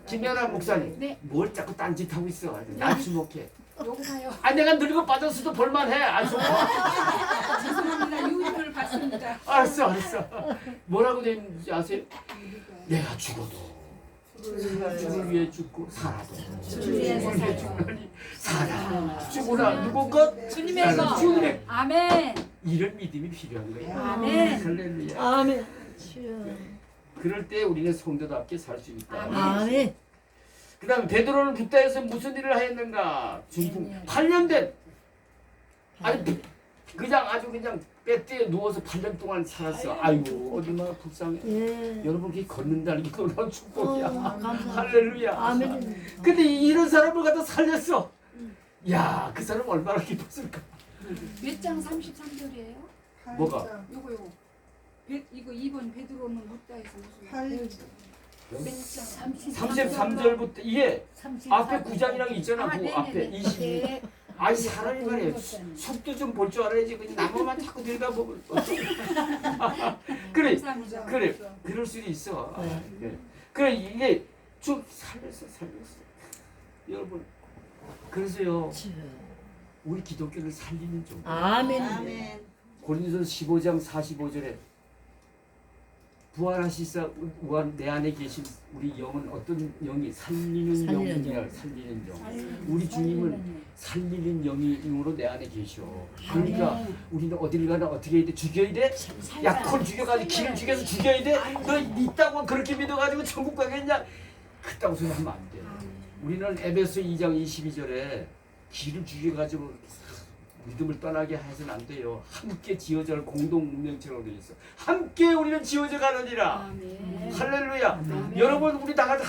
김연아 목사님 네. 뭘 자꾸 딴짓하고 있어. 날 주목해. 요거 봐요. 내가 늙어 빠졌어도 볼만해. 죄송합니다. 유익을 받습니다. 알았어. 뭐라고 돼 있는지 아세요? 내가 죽어도 주를 위해 죽고 살아도 주를 위해 죽으니 살아 죽으나 누구 것? 주님의 것. 주님의 아멘. 이런 믿음이 필요한 거예요. 아멘. 할렐루야. 아멘. 그럴 때 우리는 성도답게 살 수 있다. 아멘. 그 다음에 베드로는 부다에서 무슨 일을 하였는가? 중풍 8년 된 그냥 배트에 누워서 8년 동안 살았어. 아이고 얼마나 불쌍해. 예. 여러분 그게 걷는다는 게 얼마나 축복이야. 감사합니다. 할렐루야. 아멘. 근데 이런 사람을 갖다 살렸어. 야, 그 사람 얼마나 기뻤을까. 몇 장 33절이에요? 뭐가? 요거. 이거 2번 베드로는 묻다에서 무슨 33절부터 이게 앞에 9장이랑 있잖아. 그 네네네. 앞에 22. 네. 아니 사람이 말이야. 속도 좀 볼 줄 알아야지. 그냥 나무만 자꾸 들여다보고. 그래. 감사합니다. 그래. 그럴 수도 있어. 네. 네. 그래 이게 쭉 살렸어. 여러분. 그래서요. 우리 기독교를 살리는 종. 아멘. 고린도서 15장 45절에 부활하시사 내 안에 계신 우리 영은 어떤 영이 살리는 영이야. 살리는 영. 우리 주님은 살리는 영으로 내 안에 계셔. 그러니까 우리는 어딜 가나 어떻게 해야 돼? 죽여야 돼? 약혼 죽여가지고 기를 죽여서 죽여야 돼? 너 있다고 그렇게 믿어가지고 천국 가겠냐? 그따구 소리 하면 안 돼. 우리는 에베소 2장 22절에 기를 죽여가지고 믿음을 떠나게 해서는 안 돼요. 함께 지어져 갈 공동 운명처럼 되어 있어. 함께 우리는 지어져 가느니라. 아멘. 할렐루야. 아멘. 여러분 우리 다 같이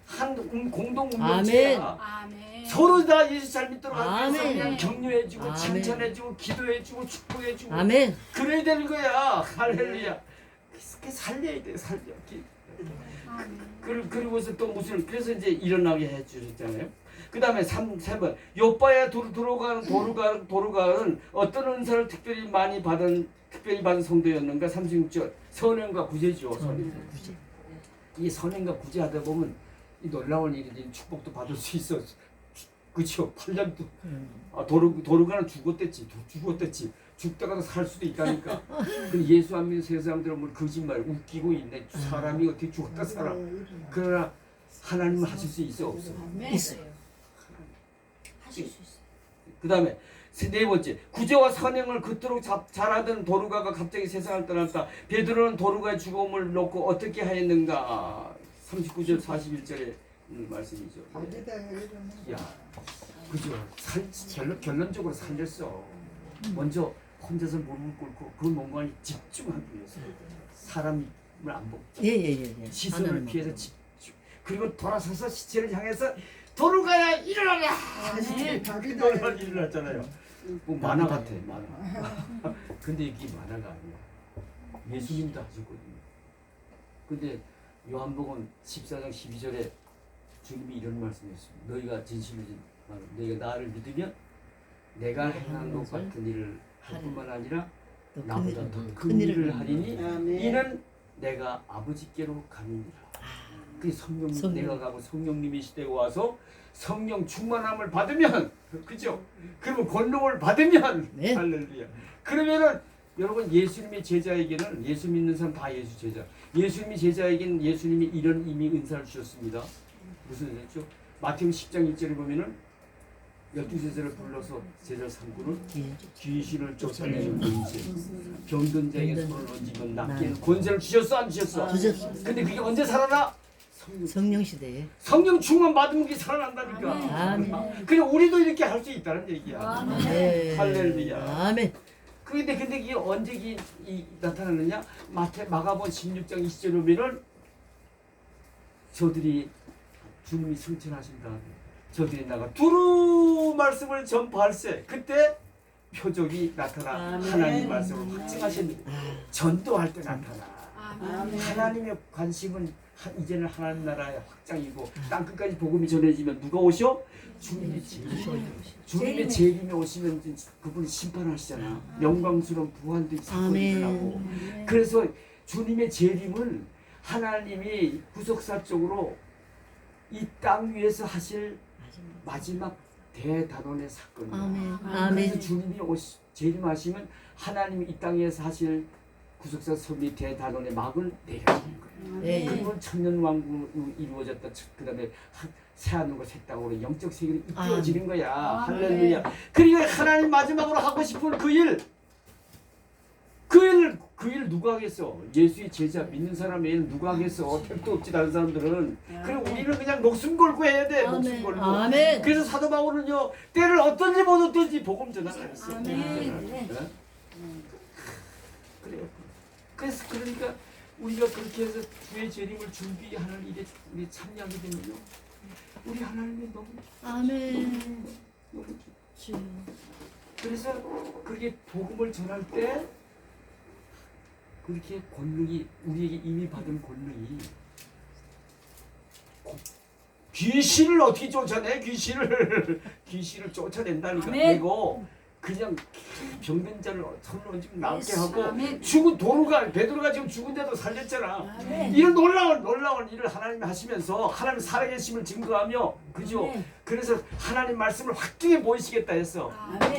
한 공동 운명체야. 아멘. 서로 다 예수 잘 믿도록 하기 위해서 아멘. 그냥 격려해주고 아멘. 칭찬해주고 기도해주고 축복해주고 아멘. 그래야 되는 거야. 할렐루야. 그 살려야 돼. 살려. 아멘. 그리고서 또 무슨 그래서 이제 일어나게 해주셨잖아요. 그 다음에 3번 요바에 도루가는 어떤 은사를 특별히 받은 성도였는가. 36절 선행과 구제죠. 이 선행과 구제하다 보면 이 놀라운 일이지. 축복도 받을 수 있어. 그렇죠. 8년도 도루가는 죽었댔지. 죽다가도 살 수도 있다니까. 근데 예수 안 믿는 세 사람들은 뭐 거짓말 웃기고 있네. 사람이 어떻게 죽었다 살아. 그러나 하나님은 하실 수 있어 없어? 있어요. 하실 수 있어요. 그 다음에 네 번째 구제와 선행을 그토록 잘하던 도루가가 갑자기 세상을 떠났다. 베드로는 도루가의 죽음을 놓고 어떻게 하였는가. 39절 41절의 말씀이죠. 야, 그죠. 결론적으로 살렸어. 먼저 혼자서 무릎을 꿇고 그 몸관에 집중하기 위해서 사람을 안 보고 예예예. 시선을 피해서 집중. 그리고 돌아서서 시체를 향해서 도루가야 일어나라. 그 놀란 일을 났잖아요. 뭐 만화 같아 만화. 근데 이게 만화가 아니야. 예수님도 하셨거든요. 근데 요한복음 14장 12절에 주님이 이런 말씀했습니다. 너희가 진실로 너희가 나를 믿으면 내가 행한 것 같은 일을 할 뿐만 아니라 나보다 더 큰 일을 하리니 이는 내가 아버지께로 가느니라. 그 성령 내가 가고 성령님이 시대에 와서 성령 충만함을 받으면 그죠? 그러면 권능을 받으면 네. 할렐루야. 그러면은 여러분 예수님의 제자에게는 예수 믿는 사람 다 예수 제자. 예수님이 제자에게는 예수님이 이런 이미 은사를 주셨습니다. 무슨 은사죠? 마태복음 10장 1절에 보면은 12제자를 불러서 제자 삼고는 귀신을 쫓아내는 은재, 병든 자에게 손을 얹으면 낫게 권세를 주셨어 안 주셨어? 주셨어. 근데 그게 언제 살아나? 성령 시대에. 성령 충만 받으면 그게 살아난다니까. 아멘. 그냥 우리도 이렇게 할 수 있다는 얘기야. 네. 할렐루야. 아멘. 근데 이게 언제 나타나느냐? 마가복음 16장 20절에 보면은 저들이 주님이 승천하신 다음에 저들이 나가 두루 말씀을 전파할세. 그때 표적이 나타나. 하나님 말씀을 확증하신 전도할 때 나타나. 하나님의 관심은 이제는 하나님 나라의 확장이고 땅 끝까지 복음이 전해지면 누가 오셔? 주님의 재림. 주님의 재림이 오시면 그분이 심판하시잖아. 영광스러운 부활도 사건이 일어나고. 그래서 주님의 재림은 하나님이 구속사적으로 이 땅 위에서 하실 마지막 대단원의 사건이야. 아멘. 그래서 주님이 재림하시면 하나님이 이 땅에서 하실 구속사 섭리 대단원의 막을 내려주는 거예요. 예, 예. 그리고 천년왕국이 이루어졌다. 그 다음에 새하늘과 새 땅으로 영적 세계로 이끌어지는 거야. 할렐루야. 그리고 하나님 마지막으로 하고 싶은 그 일 누가 하겠어? 예수의 제자 믿는 사람 외에는 누가 하겠어? 택도 없지 다른 사람들은. 그리고 우리는 그냥 목숨 걸고 해야 돼. 목숨 걸고. 아멘. 그래서 사도 바울은요 때를 어떤지 못 어떤지 복음 전하셨어. 아멘. 그래요. 그래서 그러니까 우리가 그렇게 해서 주의 재림을 준비하는 일에 우리 참여하게 되면요, 우리 하나님이 너무 아멘. 너무 좋죠. 그래서 그렇게 복음을 전할 때 그렇게 권능이 우리에게 이미 받은 권능이 귀신을 어떻게 쫓아내? 귀신을 쫓아낸다니까. 그리고 그냥 병든 자를 손을 얹으면 낫게 하고 죽은 베드로가 지금 죽은 자도 살렸잖아. 이런 놀라운 일을 하나님이 하시면서 하나님 살아계심을 증거하며 그죠? 그래서 하나님 말씀을 확증해 보이시겠다 했어.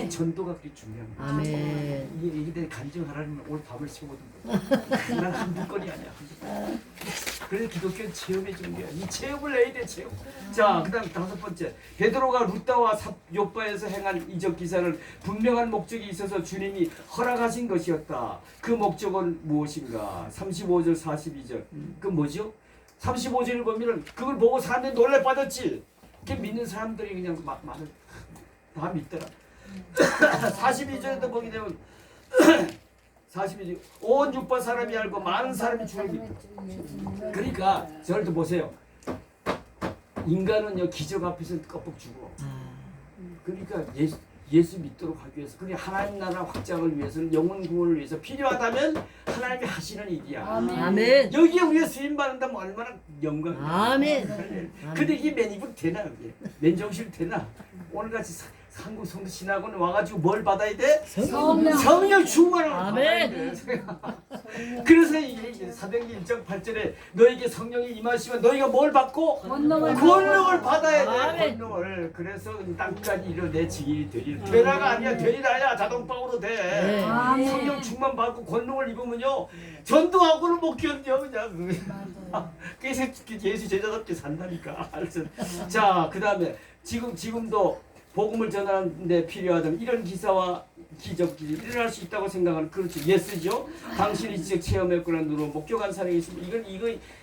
전도가 그렇게 중요한 거야. 아멘. 이게 내 간증하라면 오늘 밤을 새우거든. 난 한두 건이 아니야. 그래서 기독교는 체험해 주는 거야. 이 체험을 해야 돼, 체험. 자, 그다음 다섯 번째. 베드로가 루다와 요바에서 행한 이적 기사는 분명한 목적이 있어서 주님이 허락하신 것이었다. 그 목적은 무엇인가? 35절 42절. 그 뭐죠? 35절을 보면은 그걸 보고 사람들이 놀래 빠졌지. 그 믿는 사람들이 그냥 말을 다 믿더라. 42절에도 보게 되면 42절 온 육바 사람이 알고 많은 사람이 주를 믿고. 그러니까 저를 또 보세요. 인간은요 기적 앞에서 껍벅 죽어. 그러니까 예수 믿도록 하기 위해서 그리고 하나님 나라 확장을 위해서는 영혼 구원을 위해서 필요하다면 하나님이 하시는 일이야. 아멘. 여기에 우리가 수임 받는다면 얼마나 영광이야. 아멘. 근데 이게 맨입은 되나 여기? 맨정신 되나? 오늘같이 한국 성도 신학원 와가지고 뭘 받아야 돼? 성령 충만을 받아야 돼. 그래서 이게 사도행전 1장 8절에 너에게 성령이 임하시면 너희가 뭘 받고? 권능을 받아야 돼. 아멘. 권능을. 그래서 땅까지 이르러 내 증인이 되리라. 되라가 아니야. 되리라야. 자동방으로 돼. 네. 아멘. 성령 충만 받고 권능을 입으면요 전도하고는 못 견뎌 그냥. 그래서 예수 제자답게 산다니까. 알았어. 자, 그다음에 지금도 복음을 전하는데 필요하다면 이런 기사와 기적들이 일어날 수 있다고 생각하는 그렇죠. 예스죠. 당신이 지적 체험했거나 누로 목격한 사례가 있으면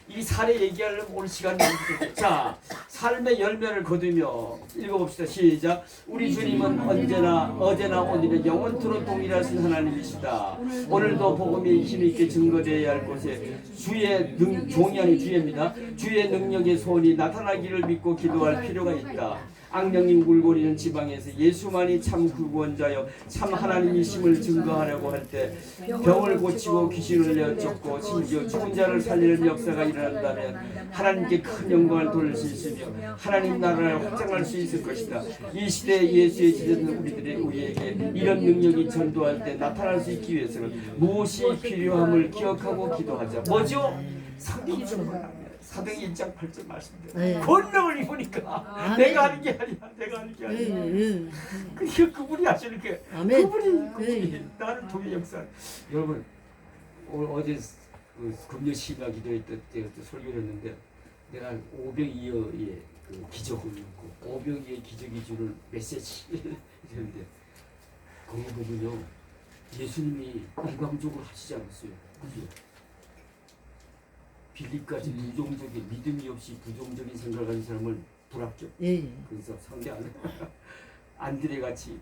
이 사례 얘기하려면 오늘 시간이 없겠죠. 자, 삶의 열매를 거두며 읽어봅시다. 시작. 우리 주님은 언제나 어제나 오늘은 영원토록 동일하신 하나님이시다. 오늘도 복음이 힘있게 증거되어야 할 곳에 종이 아닌 주의입니다. 주의 능력의 소원이 나타나기를 믿고 기도할 필요가 있다. 악령이 울거리는 지방에서 예수만이 참 구원자여 참 하나님이심을 증거하려고 할 때 병을 고치고 귀신을 내쫓고 심지어 죽은 자를 살리는 역사가 일어난다면 하나님께 큰 영광을 돌릴 수 있으며 하나님 나라를 확장할 수 있을 것이다. 이 시대에 예수의 제자들 우리에게 이런 능력이 전도할 때 나타날 수 있기 위해서는 무엇이 필요함을 기억하고 기도하자. 뭐죠? 성경이 전부다. 사도행전 1장 8절 말씀대로 네. 권능을 입으니까 내가 하는 게 아니야. 내가 하는 게 아니야. 그러니까 그분이 하시는 게 아멘. 그분이 나를 통해 역사. 여러분 어제 그 금요 시가 기도했던 때 설교를 했는데 내가 오병이어의 그 기적을 읽고 오병이어의 기적이 주는 메시지를 했는데 거기 보면요 예수님이 일방적으로 하시지 않았어요. 그죠? 빌립까지 부정적인 믿음이 없이 부정적인 생각하는 사람을 불합격. 예. 그래서 상대 안드레 같이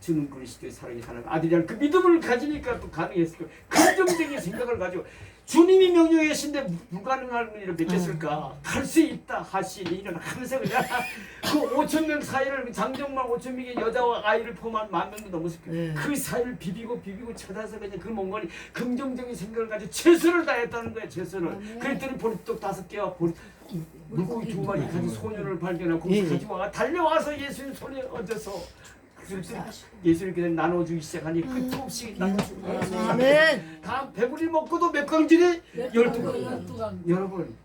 주는 그리스도의 사랑이 하나님 아들이라는 그 믿음을 가지니까 또 가능했을 거예요. 긍정적인 생각을 가지고 주님이 명령해 계신데 불가능한 일을 맺겠을까? 할 수 있다 하시니 이는 하면서 그냥 그 5,000명 사이를 장정만 5,000명의 여자와 아이를 포함한 10,000명도 넘었을 거예요. 그 사이를 비비고 찾아서 그냥 그 몽골이 긍정적인 생각을 가지고 최선을 다했다는 거예요. 최선을. 그랬더니 보리떡 5개와 물고기 2마리 가진 소년을 발견하고 거기서 가지고 달려와서 예수님 손에 얹어서 예수님 그냥 나눠주기 시작하니 끝도 없이 나눠주고 아멘. 다 배불리 먹고도 몇 강질이 12강. 여러분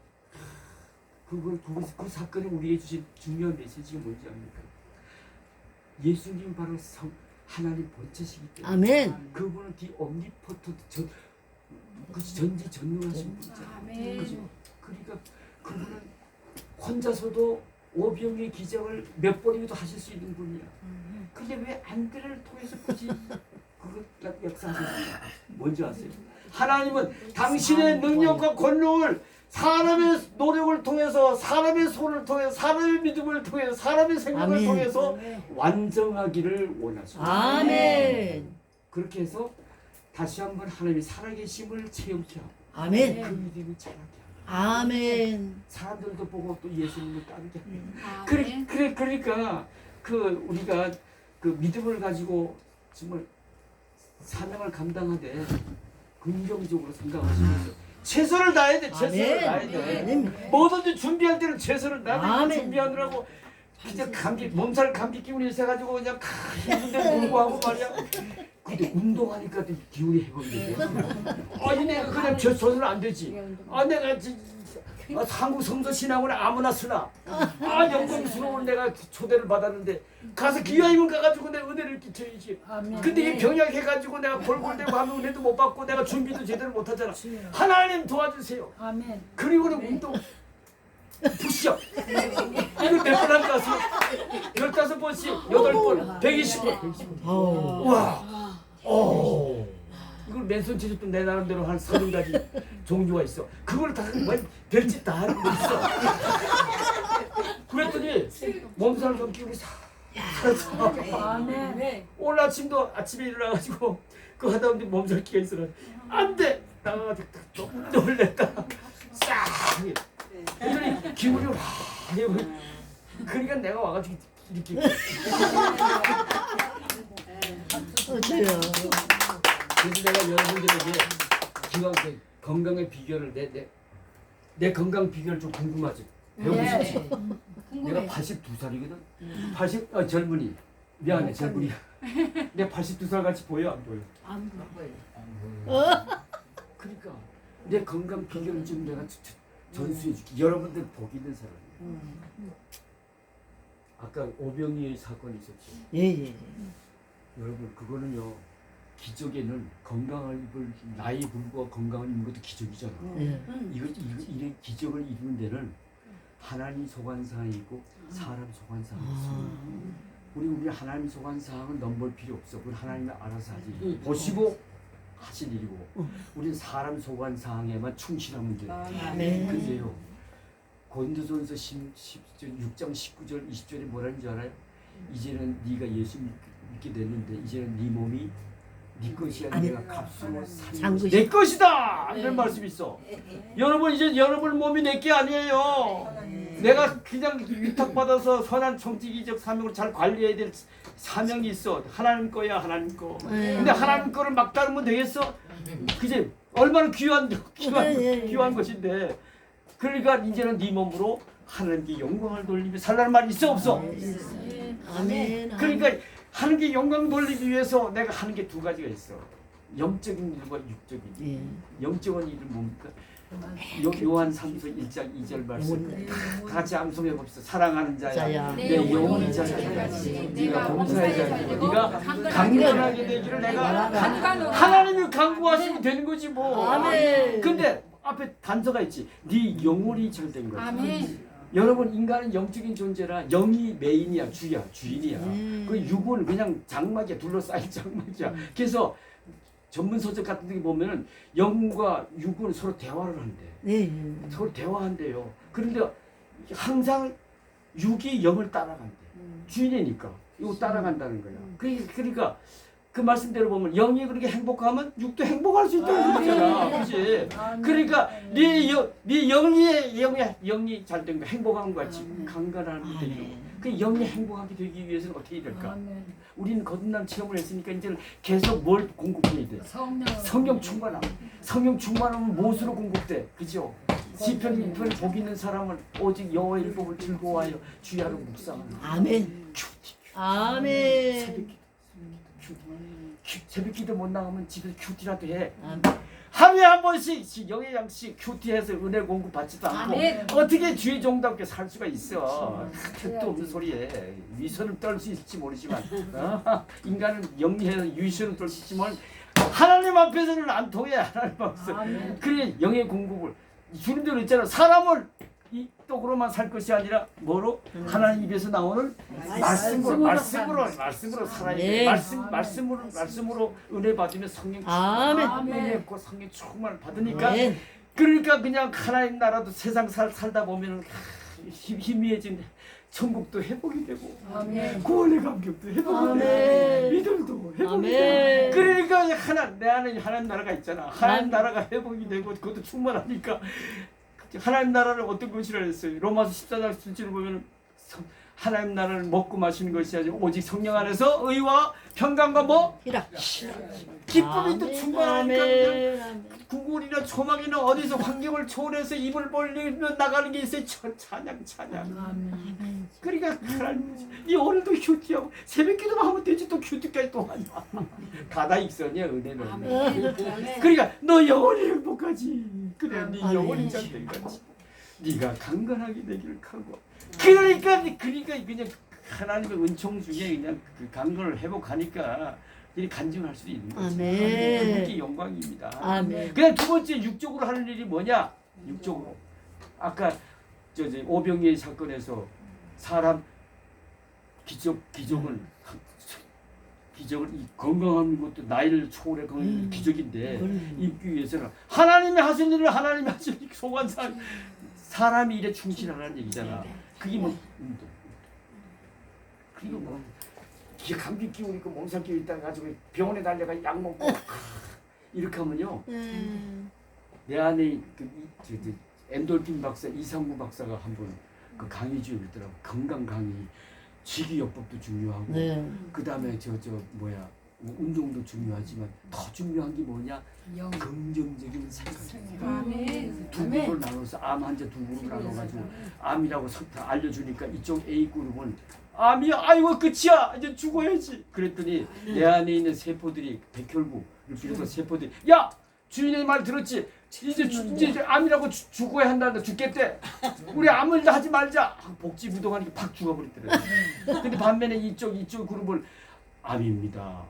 그 사건이 우리에게 주신 중요한 메시지가 뭔지 압니까? 예수님 바로 하나님 본체시기 때문에 아멘. 그분은 디 omnipotent 전지전능하신 분이잖아요. 아멘. 그죠? 그러니까 그분은 혼자서도 오병의 기적을 몇 번이라도 하실 수 있는 분이야. 근데 왜 안드레를 통해서 굳이 그걸 역사하셨을까? 뭔지 아세요? 하나님은 당신의 능력과 권능을 사람의 노력을 통해서 사람의 손을 통해서 사람의 믿음을 통해서 사람의 생각을 아멘. 통해서 완성하기를 원하십니다. 아멘. 그렇게 해서 다시 한번 하나님이 살아계심을 체험케 하고 아멘. 그 믿음이 자라게 하고 아멘. 사람들도 보고 또 예수님을 따르게 하고 아멘. 그러니까 그 우리가 그 믿음을 가지고 정말 사명을 감당하되 긍정적으로 생각하시면서 최선을 다해야 돼. 최선을 다해야 돼. 아멘. 뭐든지 준비할 때는 최선을 다해. 아멘. 준비하느라고 그냥 몸살 감기 기운이 있어가지고 그냥 힘든데 공부하고 말이야. 근데 운동하니까 또 기운이 회복이 돼. 아니 내가 그냥 저서는 안 되지. 내가 한국 성서 신학원에 아무나 쓰나. 영광스러운 내가 초대를 받았는데 가서 기아이면 가가지고 내가 은혜를 끼쳐야지. 근데 이 병약 해가지고 내가 골골대고 하면 은혜도 못 받고 내가 준비도 제대로 못 하잖아. 하나님 도와주세요. 아멘. 그리고는 운동. 푸시업. 이거 몇 번 할까? 15번씩 8번 120번. 와. 이걸 맨손 체조도 내 나름대로 한 30가지 종류가 있어. 그걸 다 별짓 다 하는 거 있어. 그랬더니 몸살 감기고 아멘. 오늘 아침도 아침에 일어나가지고 그 하다 보니 몸살기가 있어. 안 돼. 나가가지고 좀 놀랬다. 싹. 그랬더니 기분이 와. 그러니까 내가 와가지고 이렇게 맞아요. 그래서 내가 여러분들에게 기왕 건강의 비결을 내 건강 비결 좀 궁금하지? 배우고 싶지? 네. 내가 궁금해. 82살이거든. 젊은이. 미안해, 젊은이. 내가 82살 같이 보여 안 보여? 안 보여. 그러니까 내 건강 비결을 좀 내가 전수해 줄게. 여러분들 복 있는 사람이에요. 아까 오병이의 사건이 있었죠. 예. 여러분 그거는요. 기적에는 건강을 나이 불구하고 건강을 입는 것도 기적이잖아. 예. 이런 기적을 이루는 데는 하나님 소관 사항이 있고 사람 소관 사항이 있어. 우리 하나님 소관 사항은 넘볼 필요 없어. 우리 하나님이 알아서 하지. 보시고 하실 일이고 우리는 사람 소관 사항에만 충실하면 돼. 네. 근데요. 고린도전서 6장 19절 20절에 뭐라는 줄 알아요? 이제는 네가 예수 믿게 됐는데 이제는 네 몸이 네 것이 아니라 내가 값으로 산 것이 내 것이다! 이런 말씀이 있어. 여러분 이제 여러분 몸이 내 게 아니에요. 내가 그냥 위탁받아서 선한 청지기적 사명을 잘 관리해야 될 사명이 있어. 하나님 거야 하나님 거. 근데 하나님 거를 막 따르면 되겠어? 그지? 얼마나 귀한 것인데. 그러니까 이제는 네 몸으로 하나님께 영광을 돌리며 살라는 말이 있어 없어? 아멘. 그러니까 하나님께 영광 돌리기 위해서 내가 하는 게 두 가지가 있어. 영적인 일과 육적인 일. 예. 영적인 일은 뭡니까? 요한 3서 1장 2절 말씀 다 같이 암송해 봅시다. 사랑하는 자야 내 내 영혼이 자같이 네가 봉사의 자이고 네가 강건하게 되기를 내가 하나님이 강구하시면 되는 거지 뭐. 아멘. 근데 앞에 단서가 있지. 네 영혼이 잘 된 거야. 아멘. 여러분 인간은 영적인 존재라 영이 메인이야 주인이야. 그 육은 그냥 장막이야 둘러싸인 장막이야. 그래서 전문 서적 같은 데 보면은 영과 육은 서로 대화를 한대. 네. 서로 대화한대요. 그런데 항상 육이 영을 따라간대. 주인이니까 이거 따라간다는 거야. 그러니까 그 말씀대로 보면 영이 그렇게 행복하면 육도 행복할 수 있다는 거잖아. 그렇지? 그러니까 네 영이 잘 된 거 행복한 것 같이 강건한 게 되는 그 영이 행복하게 되기 위해서는 어떻게 해야 될까? 우리는 거듭난 체험을 했으니까 이제는 계속 뭘 공급해야 돼? 성령 충만함. 성령 충만함은 무엇으로 공급돼? 그죠? 시편 6편에 복 있는 사람은 오직 여호와의 율법을 즐거워하여 주야로 묵상하는 아멘. 아멘. 새벽기도 못 나가면 집에서 큐티라도 해. 아멘. 하루에 한 번씩 영의 양식 큐티해서 은혜 공급 받지도 않고 아멘. 어떻게 주의 종답게 살 수가 있어. 택도 없는 소리에 위선을 떨 수 있을지 모르지만 인간은 영리해서 위선을 떨 수 있지만 하나님 앞에서는 안 통해. 하나님 앞에서. 그래 영의 공급을 주님도 있잖아. 사람을 이 떡으로만 살 것이 아니라 뭐로? 하나님 입에서 나오는 말씀으로 살아야 돼. 네. 말씀으로 은혜 받으면 성령 아멘. 은혜 그 성령 충만을 받으니까 아멘. 그러니까 그냥 하나님 나라도 세상 살다 보면은 희미해진 천국도 회복이 되고 구원의 감격도 회복이 되고 믿음도 회복이 되고 그러니까 내 안에 하나님 나라가 있잖아. 하나님 나라가 회복이 되고 그것도 충만하니까 하나님 나라를 어떤 것이라 했어요? 로마서 14장 7절을 보면 하나님 나라를 먹고 마시는 것이 아니라 오직 성령 안에서 의와 평강과 뭐? 희락. 기쁨이 또 충만하니까 아멘. 구글이나 초막이나 어디서 환경을 초월해서 입을 벌리면 나가는 게 있어요. 찬양. 그러니까 하나님 이 오늘도 큐티하고 새벽기도만 하면 되지 또 큐티까지 또 하냐. 가다익선이야 은혜는. 그러니까 너 영원히 행복하지. 그래 네 영원히 잘 되겠지. 네가 강건하게 되기를 하고. 그러니까 그냥 하나님의 은총 중에 그냥 그 강건을 회복하니까 이 간증할 수도 있는 거지. 아멘. 그게 영광입니다. 아멘. 그냥 두 번째 육적으로 하는 일이 뭐냐? 육적으로 아까 오병이의 사건에서 사람 기적을 건강한 것도 나이를 초월해 그건 기적인데 입기 위해서는 하나님이 하신 일을 하나님이 하신 소관상 사람이 일에 충실하라는 얘기잖아. 그게 뭐 그리고 뭐 감기 기운이고 몸살 기운 있다 가지고 병원에 달려가 약 먹고 이렇게 하면요 내 안에 엔돌핀 박사 이상구 박사가 한번 그 강의 중에 있더라고. 건강 강의, 식이요법도 중요하고 그 다음에 운동도 중요하지만 더 중요한 게 뭐냐? 영. 긍정적인 생각. 아멘. 두 그룹을 나눠서 암 환자 두 그룹을 나눠가지고 암이라고 알려주니까 이쪽 A 그룹은 암이 아이고 끝이야 이제 죽어야지. 그랬더니 내 안에 있는 세포들이 백혈구를 비롯한 세포들이 야 주인의 말 들었지? 이제 암이라고 죽어야 한다. 죽겠대. 우리 암을 하지 말자. 복지부동하니까 팍 죽어버리더래. 근데 반면에 이쪽 그룹을 암입니다.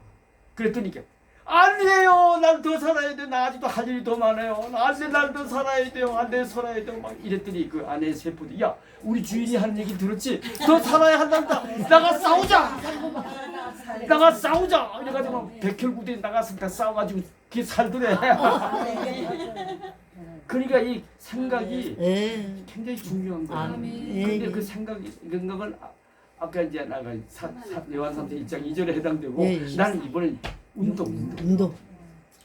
그랬더니 아니에요. 난 더 살아야 돼. 나 아직도 할 일이 더 많아요. 안돼 날 더 살아야 돼요. 안돼 살아야 돼요. 막 이랬더니 그 안에 세포들이 야 우리 주인이 하는 얘기 들었지? 더 살아야 한단다. 나가 싸우자. 나가 싸우자. 이래가지고 백혈구들이 나가서 다 싸워가지고 그게 살더래. 그러니까 이 생각이 예. 굉장히 중요한 거예요. 아멘. 근데 예. 그 생각을 아까 이제 나가 요한 3서 1장 2절에 해당되고 예, 예. 나는 이번엔 운동. 운동.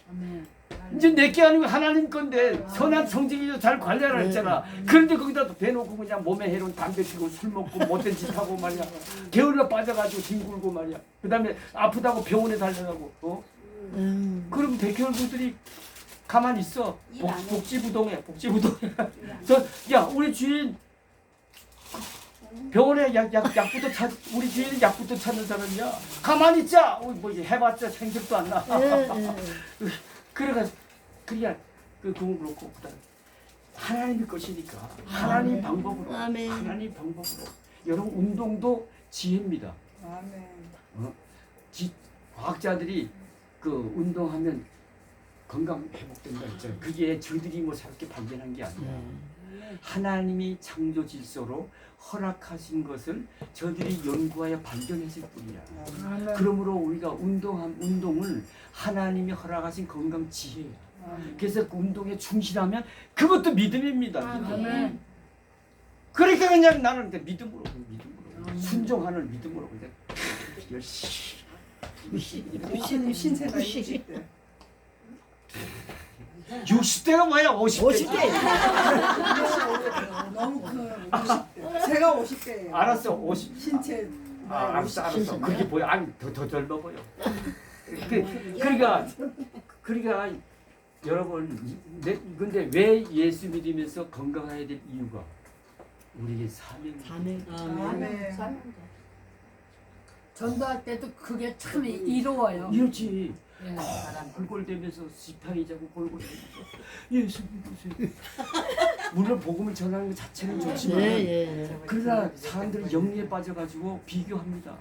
아멘. 이제 내게 아니고 하나님 건데 선한 성질이 잘 관리하라 했잖아. 그런데 거기다 또 대놓고 그냥 몸에 해로운 담배 피고 술 먹고 못된 짓 하고 말이야. 게을러 빠져가지고 뒹굴고 말이야. 그다음에 아프다고 병원에 달려가고. 그럼 백혈구들이 가만히 있어. 복지부동에. 야 우리 주인 병원에 약부터 우리 주인 약부터 찾는 사람이야. 가만히 있자. 뭐 해봤자 생색도 안 나. 그래가 그건 그렇고 그다음 하나님의 것이니까 하나님 방법으로 아멘. 하나님 방법으로 여러분 운동도 지혜입니다. 아멘. 과학자들이 그 운동하면 건강 회복된다 했잖아요. 그게 저들이 뭐 새롭게 발견한 게 아니라 하나님이 창조 질서로 허락하신 것을 저들이 연구하여 발견했을 뿐이야. 그러므로 우리가 운동을 하나님이 허락하신 건강 지혜야. 그래서 그 운동에 충실하면 그것도 믿음입니다. 아멘. 그러니까 그냥 나는 믿음으로 순종하는 믿음으로 그냥 열심히 신세가 60대. 60대가 뭐야 50대. 너무 큰 50대. 제가 50대예요. 알았어 50. 신체 알았어. 그렇게 보여. 아니 더 젊어 보여. 그러니까 여러분 근데 왜 예수 믿으면서 건강해야 될 이유가 우리에게 사명. 아멘. 전도할 때도 그게 참 이로워요. 이렇지. 예. 골골대면서 지팡이 자고 골골대면서 예수 믿으세요. 물론 복음을 전하는 것 자체는 좋지만 그러나 사람들이 영리에 빠져가지고 비교합니다.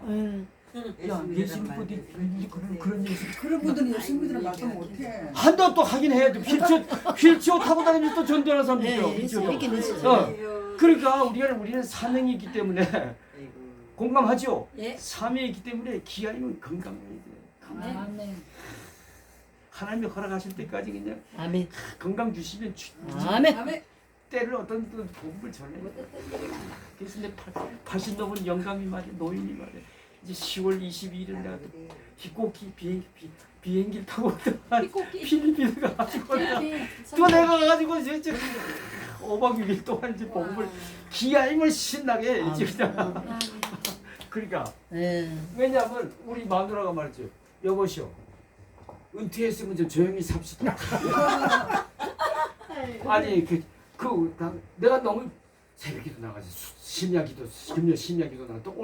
야 예수 믿고 그런 예수 그런 분들은 예수 믿으러 말도 못해. 한다 또 하긴 해야 돼. 휠체어 타고 다니면서 또 전도하는 사람도 있죠. 휠체어 타고. 그러니까 우리는 사명이 있기 때문에 공감하죠. 예. 사명이 있기 때문에 기아님은 건강해야 돼. 아멘. 하나님이 허락하실 때까지 그냥 아멘. 건강 주시면 아멘. 때를 어떤 복음을 전해. 그래서 내 80 넘은 영감이 말이야, 노인이 말이야. 이제 10월 22일을 내가飛行機 비행기를 타고 필리핀에 가가지고 또 내가 가가지고 이제 5박 6일 동안 이제 복음을 기아임을 신나게 이제 그냥 그러니까 왜냐하면 우리 마누라가 말이죠. 여보시오 은퇴했으면 좀 조용히 삽시다. 아니 내가 너무 새벽에도 나가지 심야기도 금요 심야기도 나가 또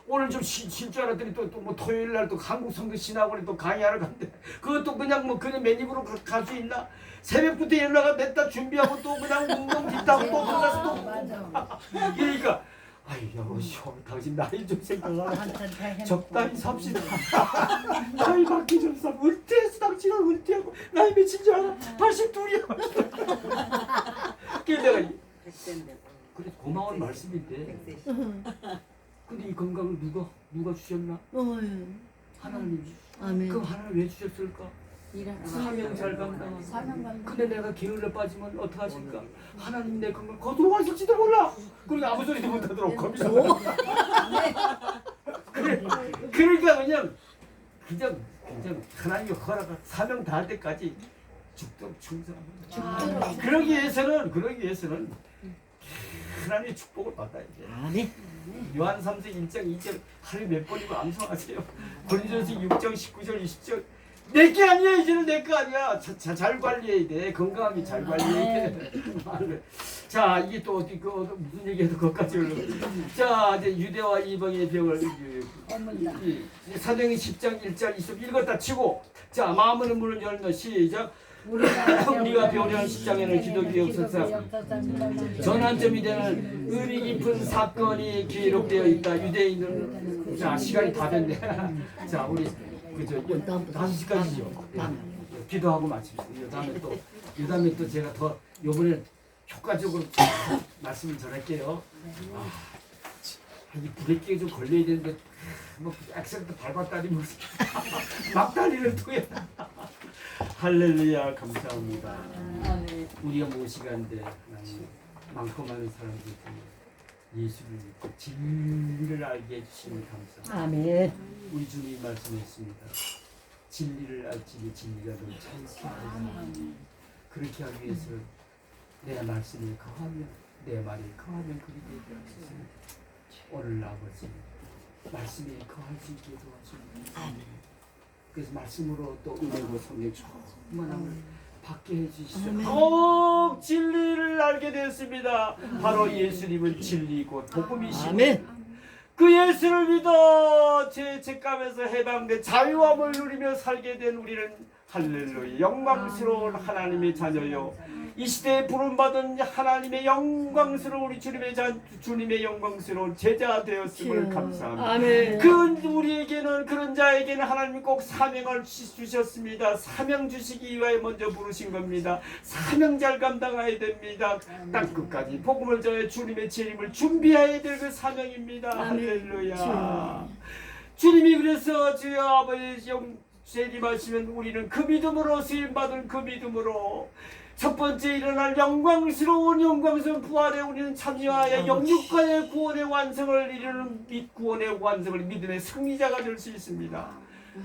오늘 좀 쉴 줄 알았더니 또 뭐 토요일 날 또 한국 성교 신학원에 또 강의하러 간대. 그것도 그냥 뭐 그냥 맨입으로 갈 수 있나? 새벽부터 연락을 냈다 준비하고 또 그냥 운동 기타고 또 끝나서 또 그러니까 아이 여보시오 당신 나이 좀 생각하라. 적당히 삽시다. 나이 받기 좀 삽. 은퇴해서 당신은 은퇴하고 나이 몇인 줄 알아? 82이야. 그래서 내가 그래 고마운 말씀인데 근데 이 건강을 누가 주셨나? 하나님이. 아멘. 그럼 하나님 왜 주셨을까? 사명 잘 감당하고. 근데 내가 게을러 빠지면 어떡하실까? 하나님 내 건강 거두어가실지도 몰라. 그러니까 아무 소리도 못하더라고. 거기서. 그러니까 그냥 하나님이 허락을 사명 다할 때까지 죽도록 충성합니다. 그러기 위해서는 하나님의 축복을 받아야 돼. 아멘. 요한 3서 1장 2절 하루에 몇 번이고 암송하세요. 고린도전서 6장 19절 20절 내게 아니야. 이제는 내 거 아니야. 잘 관리해야 돼. 건강하게 잘 관리해야 돼. 자, 이게 또 어디 무슨 얘기해도 그것까지 올라. 자, 이제 유대와 이방의 병을 사도행전 10장 1절 20 읽었다 치고, 자, 마음으로 문을 열며 시작. 우리가 배우려는 십장에는 기독이 없어서 전환점이 되는 의미 깊은 사건이 기록되어 있다. 유대인은 자, 시간이 다 됐네. 자, 우리 그저 5시까지죠. 기도하고 마칩시다. 이 다음에 또 제가 더 요번에 효과적으로 말씀을 전할게요. 이 부대끼가 좀 걸려야 되는데 뭐 액셀도 밟았다니 무슨 막다리를 통해. 할렐루야. 감사합니다. 우리가 무엇이간데 하나님 많고 많은 사람들 중에 예수를 믿고 진리를 알게 해주시니 감사합니다. 아멘. 우리 주님이 말씀했습니다. 진리를 알지니 진리가 너를 자유케 하리라. 그렇게 하기 위해서 내 말씀에 거하면 내 말에 거하면 그리 되게 하시습니다. 오늘 아버지 말씀에 거할 수 있게 도와주옵소서. 아멘. 그래서 말씀으로 또 은혜고 성령 충만함을 받게 해주시죠. 꼭 진리를 알게 되었습니다. 바로 예수님은 진리고 복음이시고 아멘. 그 예수를 믿어 제 죄감에서 해방된 자유함을 누리며 살게 된 우리는 할렐루야 영광스러운 하나님의 자녀요. 이 시대에 부름받은 하나님의 영광스러운 우리 주님의 영광스러운 제자 되었음을 감사합니다. 아멘. 그 우리에게는 그런 자에게는 하나님이 꼭 사명을 주셨습니다. 사명 주시기 위하여 먼저 부르신 겁니다. 사명 잘 감당해야 됩니다. 땅끝까지 복음을 전해 주님의 재림을 준비해야 될 그 사명입니다. 할렐루야. 주님이 그래서 주여 아버지 재림하시면 우리는 그 믿음으로 쓰임받은 그 믿음으로 첫 번째 일어날 영광스러운 부활에 우리는 참여하여 영육간의 구원의 완성을 이루는 구원의 완성을 믿음의 승리자가 될 수 있습니다.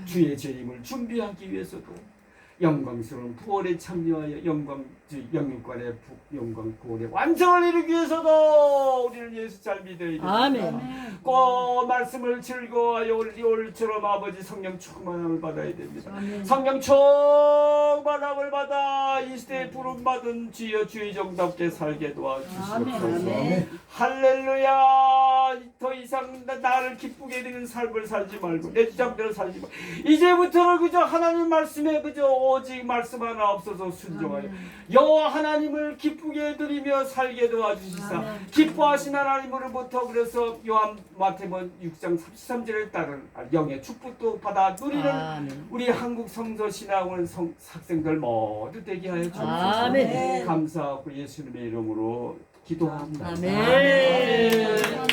주의 재림을 준비하기 위해서도 영광스러운 부활에 참여하여 영육간의 영광 구원의 완성을 이루기 위해서도 우리는 예수 잘 믿어야 됩니다. 아멘. 꼭 말씀을 즐거워하여 올처럼 아버지 성령 충만함을 받아야 됩니다. 성령 충만함을 받아 이 시대에 부름받은 주여 주의 정답게 살게 도와주시옵소서. 할렐루야. 더 이상 나를 기쁘게 되는 삶을 살지 말고 내 주장대로 살지 말고 이제부터는 그저 하나님 말씀에 그저 오직 말씀 하나 없어서 순종하여 여호와 하나님을 기쁘게 드리며 살게 도와주시사 기뻐하신 하나님으로부터 그래서 요한 마태복음 6장 33절에 따른 영의 축복도 받아 누리는 우리 한국 성서 신학원 학생들 모두 되게 하여 주옵소서. 아멘. 감사하고 예수님의 이름으로 기도합니다. 아멘.